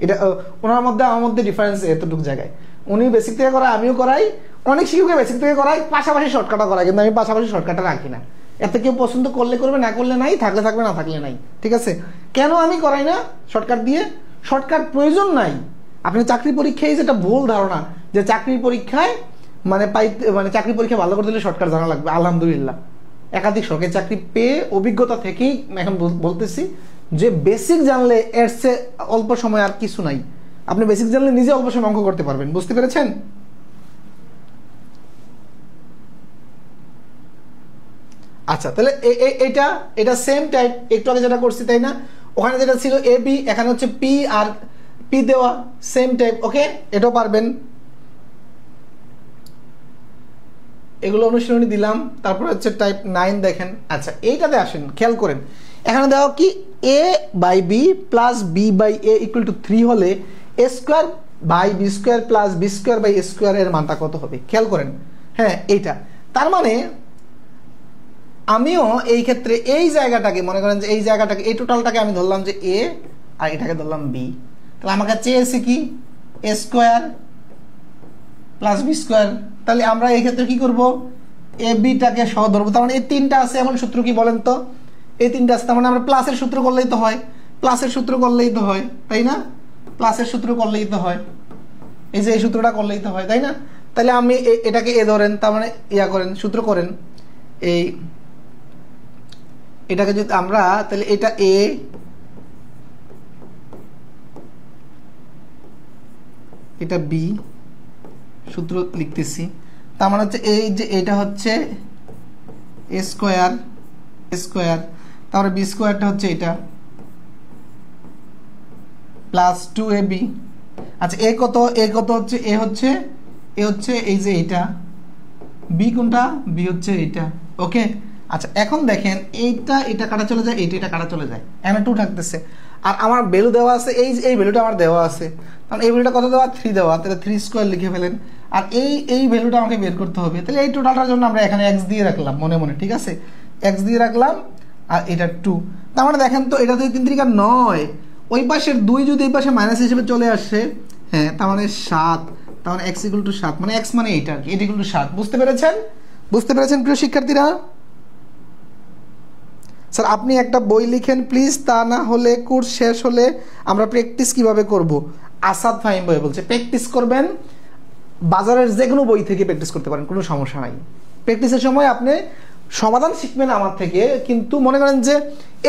এটা ওনার মধ্যে আমার মধ্যে ডিফারেন্স এতটুকু জায়গায়। উনি বেসিক থেকে করায়, আমিও করাই, অনেক শিক্ষককে বেসিক থেকে করাই, পাশাপাশি শর্টকাটও করায়, কিন্তু আমি পাশাপাশি শর্টকাটটা রাখি না। এতে কেউ পছন্দ করলে করবে, না করলে নাই, থাকলে থাকবে, না থাকলে নাই। ঠিক আছে? কেন আমি করাই না শর্টকাট দিয়ে? শর্টকাট প্রয়োজন নাই। আপনি চাকরি পরীক্ষায় যেটা ভুল ধারণা, যে চাকরির পরীক্ষায় মানে চাকরি পরীক্ষা ভালো করে দিলে শর্টকাট জানা লাগবে। আলহামদুলিল্লাহ একাধিক সরকারি চাকরি পেয়ে অভিজ্ঞতা থেকেই এখন বলতেছি যে বেসিক জানলে এর চেয়ে অল্প সময় আর কিছু নাই। আপনি বেসিক জানলে নিজে অল্প সময় অঙ্ক করতে পারবেন। বুঝতে পেরেছেন? আচ্ছা, তাহলে এটা সেম টাইপ একটু আগে যেটা করছি, তাই না? ওখানে যেটা ছিল এ বি, এখানে হচ্ছে পি আর পি দেওয়া, সেম টাইপ। ওকে, এটাও পারবেন। এগুলো অনুশীলনী দিলাম। তারপর হচ্ছে টাইপ 9 দেখেন। আচ্ছা, এইটাতে আসেন, খেয়াল করেন। এখানে দেওয়া কি a by B plus B by A equal to 3 হলে A square by B square plus B square by A square এর মানটা কত হবে? খেয়াল করেন। হ্যাঁ, এইটা তার মানে আমিও এই ক্ষেত্রে এই জায়গাটাকে মনে করেন যে এই জায়গাটাকে এই টোটালটাকে আমি ধরলাম যে এ আর এটাকে ধরলাম বি, তাহলে আমার কাছে চেয়েছে কি এ স্কোয়ার প্লাস বি স্কোয়ার। তাহলে আমরা এই ক্ষেত্রে কি করব, এ বিটাকে সহ ধরবো। তার মানে এই তিনটা আছে, এমন সূত্র কি বলেন তো, এই তিনটা আছে, তার মানে আমরা প্লাসের সূত্র করলেই তো হয়, প্লাসের সূত্র করলেই তো হয়, তাই না? প্লাসের সূত্র করলেই তো হয়, এই যে এই সূত্রটা করলেই তো হয়, তাই না? তাহলে আমি এটাকে এ ধরেন, তার মানে ইয়া করেন, সূত্র করেন, এই এটাকে যদি আমরা, তাহলে এটা এ, এটা বি, সূত্র লিখতেছি। তার মানে হচ্ছে এই যে এটা হচ্ছে এ স্কোয়ার স্কোয়ার, তারপরে বি স্কোয়ারটা হচ্ছে এটা প্লাস 2ab। আচ্ছা এ কত, এ কত হচ্ছে, এ হচ্ছে এই যে এটা, বি কোনটা, বি হচ্ছে এটা। ওকে, আচ্ছা এখন দেখেন এইটা এটা কাটা চলে যায়, এটা কাটা চলে যায়, এখানে 2 থাকতেছে। আর আমার ভ্যালু দেওয়া আছে, এই ভ্যালুটা আমার দেওয়া আছে, কারণ এই ভ্যালুটা কত দেওয়া, 3 দেওয়া, তাহলে 3 স্কোয়ার লিখে ফেলেন। আর এই ভ্যালুটা আমাকে বের করতে হবে, তাহলে এই টোটালটার জন্য আমরা এখানে x দিয়ে রাখলাম মনে মনে, ঠিক আছে, x দিয়ে রাখলাম, আর এটা 2। তার মানে দেখেন তো এটা যদি 3 3 9, ওই পাশের 2 যদি এই পাশে মাইনাস হিসেবে চলে আসে, হ্যাঁ তার মানে 7, তার মানে x = 7, মানে x মানে এইটা আর কি, এটা = 7। বুঝতে পেরেছেন? বুঝতে পেরেছেন প্রিয় শিক্ষার্থীরা? স্যার আপনি একটা বই লিখেন প্লিজ, তা না হলে কোর্স শেষ হলে আমরা প্র্যাকটিস কিভাবে করব। আসাদ ফাহিম ভাই বলছে প্র্যাকটিস করবেন, বাজারের যে কোনো বই থেকে প্র্যাকটিস করতে পারেন, কোনো সমস্যা নাই। প্র্যাকটিসের সময় আপনি সমাধান শিখবেন আমার থেকে, কিন্তু মনে করেন যে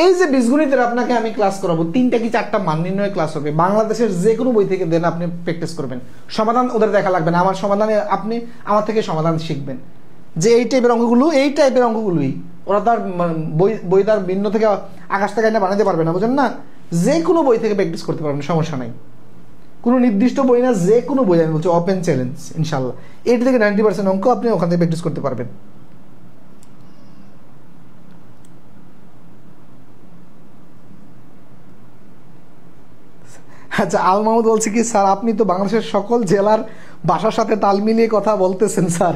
এই যে বীজগণিতের আপনাকে আমি ক্লাস করাবো, 3টা কি 4টা মান নির্ণয় ক্লাস হবে, বাংলাদেশের যে কোনো বই থেকে দেন আপনি প্র্যাকটিস করবেন, সমাধান ওদের দেখা লাগবে না, আমার সমাধানে আপনি আমার থেকে সমাধান শিখবেন। যে এই টাইপের অঙ্কগুলোই ওরা তার বই তার ভিন্ন থেকে আকাশ থেকে এটা বানাতে পারবে না, বুঝেন না? যে কোনো বই থেকে প্র্যাকটিস করতে পারবেন, সমস্যা নাই। কোনো নির্দিষ্ট বই না, যে কোনো বই, আমি বলছি ওপেন চ্যালেঞ্জ, ইনশাল্লাহ 80 থেকে 90% অঙ্ক আপনি ওখান থেকে প্র্যাকটিস করতে পারবেন। আচ্ছা আল মাহমুদ বলছে কি স্যার আপনি তো বাংলাদেশের সকল জেলার ভাষার সাথে তাল মিলিয়ে কথা বলতেছেন। স্যার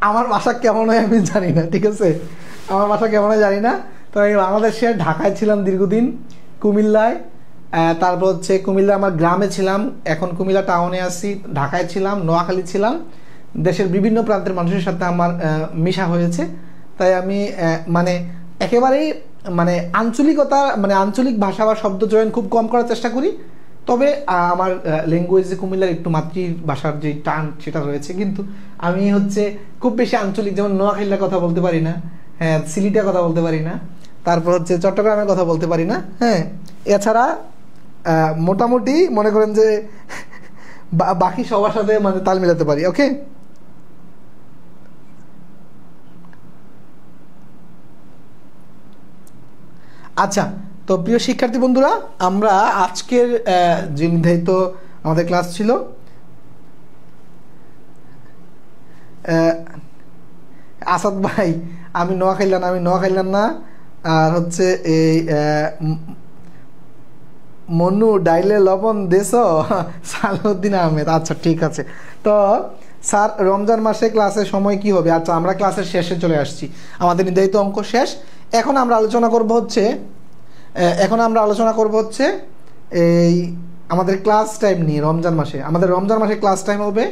আমার ভাষা কেমন হয় আমি জানি না, ঠিক আছে, আমার ভাষা কেমন হয় জানি না। তো আমি বাংলাদেশে ঢাকায় ছিলাম দীর্ঘদিন, কুমিল্লায়, তারপর হচ্ছে কুমিল্লা আমার গ্রামে ছিলাম, এখন কুমিল্লা টাউনে আছি, ঢাকায় ছিলাম, নোয়াখালী ছিলাম, দেশের বিভিন্ন প্রান্তের মানুষের সাথে আমার মিশা হয়েছে। তাই আমি মানে একেবারেই মানে আঞ্চলিকতা, মানে আঞ্চলিক ভাষা বা শব্দ চয়ন খুব কম করার চেষ্টা করি। তবে আমার ল্যাঙ্গুয়েজে কুমিল্লার একটু মাতৃভাষার যে টান সেটা রয়েছে, কিন্তু আমি হচ্ছে খুব বেশি আঞ্চলিক, যেমন নোয়াখালীর কথা বলতে পারি না, হ্যাঁ সিলেটের কথা বলতে পারি না, তারপর হচ্ছে চট্টগ্রামের কথা বলতে পারি না, হ্যাঁ এছাড়া মোটামুটি মনে করেন যে বাকি সবার সাথে মানে তাল মিলাতে পারি। ওকে, আচ্ছা তো প্রিয় শিক্ষার্থী বন্ধুরা, আমরা আজকের যে নির্ধারিত আমাদের ক্লাস ছিল, আসাদ ভাই আমি নোয়াখাইলাম না, আর হচ্ছে এই মনু ডাইলে লবণ দেশ সালাউদ্দিন আহমেদ। আচ্ছা ঠিক আছে, তো স্যার রমজান মাসে ক্লাসের সময় কি হবে? আচ্ছা আমরা ক্লাসের শেষে চলে আসছি, আমাদের নির্ধারিত অঙ্ক শেষ। এখন আমরা আলোচনা করব হচ্ছে এই আমাদের ক্লাস টাইম নিয়ে। রমজান মাসে ক্লাস টাইম হবে,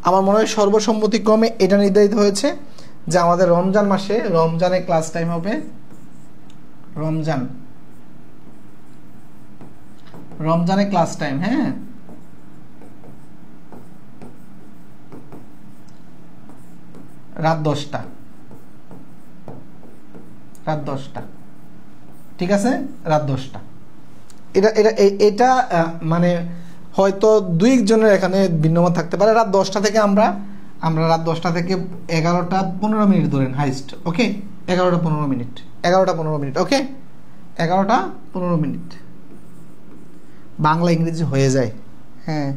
আমার মনে হয় সর্বসম্মতিক্রমে এটা নির্ধারিত হয়েছে যে আমাদের রমজানে ক্লাস টাইম হবে রমজানে ক্লাস টাইম, হ্যাঁ রাত 10টা, ঠিক আছে, রাত 10টা। এটা মানে হয়তো 2 জনের এখানে ভিন্নমত থাকতে পারে। রাত 10টা থেকে আমরা রাত 10টা থেকে 11টা 15 মিনিট ধরেন হাইস্ট। ওকে, 11টা 15 মিনিট, ওকে 11টা 15 মিনিট বাংলা ইংরেজি হয়ে যায়। হ্যাঁ,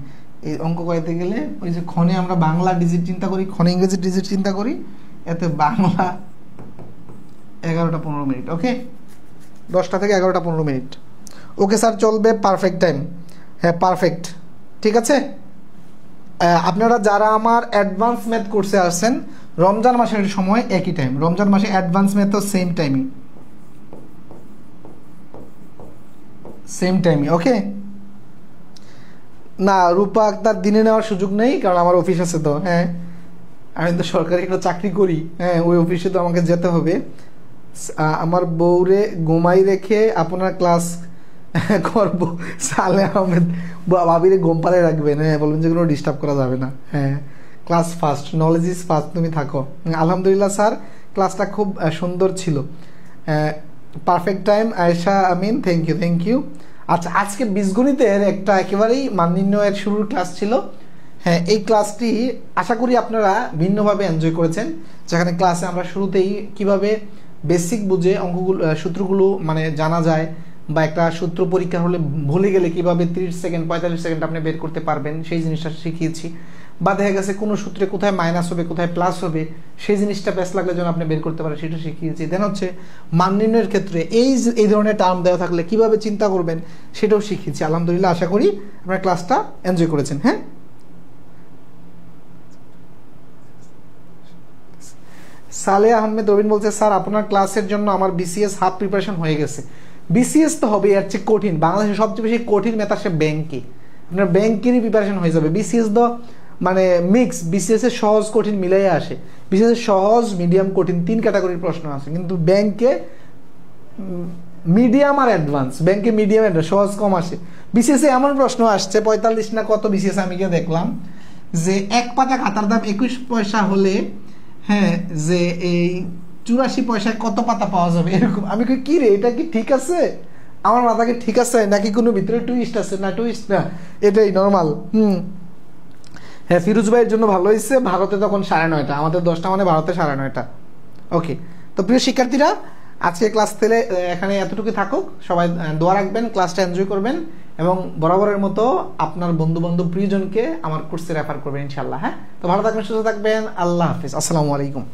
এই অঙ্ক করতে গেলে ওই যে ক্ষণে আমরা বাংলা ডিজিট চিন্তা করি, ক্ষণে ইংরেজি ডিজিট চিন্তা করি, এতে বাংলা 11টা 15 মিনিট। ওকে, 10টা থেকে 11টা 15 মিনিট। ওকে স্যার, চলবে, পারফেক্ট টাইম, হ্যাঁ পারফেক্ট, ঠিক আছে। আপনারা যারা আমার অ্যাডভান্স ম্যাথ কোর্সে আসছেন রমজান মাসের সময় একই টাইম, রমজান মাসে অ্যাডভান্স মেথড সেম টাইমই ওকে। না রূপা আক্তার দিনে নেওয়ার সুযোগ নেই, কারণ আমার অফিস আছে তো। হ্যাঁ আমি তো সরকারি একটা চাকরি করি, হ্যাঁ ওই অফিসে তো আমাকে যেতে হবে। আমার বউরে ঘুমাই রেখে আপনার ক্লাস করব। সালে আহমেদ ভাবিরে ঘুম পাড়ায় রাখবেন, হ্যাঁ বলবেন যে কোনো ডিস্টার্ব করা যাবে না। হ্যাঁ class first, knowledge is first, তুমি থাকো। আলহামদুলিল্লাহ স্যার ক্লাসটা খুব সুন্দর ছিল, perfect time. Ayesha Amin thank you. আচ্ছা আজকে বীজগণিতের একটা একেবারেই মান নির্ণয়ের শুরুর ক্লাস ছিল। হ্যাঁ এই ক্লাসটি আশা করি আপনারা ভিন্নভাবে এনজয় করেছেন, যেখানে ক্লাসে আমরা শুরুতেই কিভাবে বেসিক বুঝে অঙ্কগুলো সূত্রগুলো মানে জানা যায়, বা একটা সূত্র পরীক্ষা হলে ভুলে গেলে কিভাবে 30 সেকেন্ড 45 সেকেন্ড আপনি বের করতে পারবেন সেই জিনিসটা শিখিয়েছি। বা দেখা গেছে কোনো সূত্রে কোথায় মাইনাস হবে কোথায় প্লাস হবে সেই জিনিসটা প্যাস লাগলে যেন আপনি বের করতে পারেন সেটা শিখিয়েছি। দেন হচ্ছে মান নির্ণয়ের ক্ষেত্রে এই ধরনের টার্ম দেওয়া থাকলে কিভাবে চিন্তা করবেন সেটাও শিখিয়েছি। আলহামদুলিল্লাহ আশা করি আপনারা ক্লাসটা এনজয় করেছেন। হ্যাঁ সালে আহমেদ রবিন বলছে স্যার আপনার ক্লাসের জন্য আমার বিসিএস হাফ প্রিপারেশন হয়ে গেছে। বিসিএস তো হবে এর চেয়ে কঠিন, বাংলাদেশের সবচেয়ে বেশি কঠিন মেথড সে ব্যাংকে, আপনার ব্যাংকেরই প্রিপারেশন হয়ে যাবে। বিসিএস তো মানে মিক্স, বিসিএস এর সহজ কঠিন মিলাই আসে। বিসিএস এর সহজ মিডিয়াম কঠিন 3 ক্যাটাগরির প্রশ্ন আছে, কিন্তু ব্যাংকে মিডিয়াম আর অ্যাডভান্স, ব্যাংকে মিডিয়াম অ্যাডভান্স, সহজ কম আসে। বিসিএস এ এমন প্রশ্ন আসছে 45 না কত বিসিএস আমি গিয়ে দেখলাম যে এক পাতা খাতার দাম 21 পয়সা হলে হ্যাঁ যে এই 84 পয়সায় কত পাতা পাওয়া যাবে এরকম। আমি কি রে এটা কি ঠিক আছে, আমার মাথাকে ঠিক আছে নাকি কোনো ভিতরে টুইস্ট আছে? না টুইস্ট না, এটাই নর্মাল। হ্যাঁ ফিরোজ ভাইয়ের জন্য ভালো হয়েছে, ভারতে তখন 9:30, আমাদের 10টা মানে ভারতে 9:30। ওকে তো প্রিয় শিক্ষার্থীরা আজকে ক্লাস থেকে এখানে এতটুকু থাকুক, সবাই দোয়া রাখবেন, ক্লাসটা এনজয় করবেন এবং বরাবরের মতো আপনার বন্ধু বান্ধব প্রিয়জনকে আমার কোর্সে রেফার করবেন ইনশাল্লাহ। হ্যাঁ তো ভালো থাকবেন, সুস্থ থাকবেন, আল্লাহ হাফিজ, আসসালামু আলাইকুম।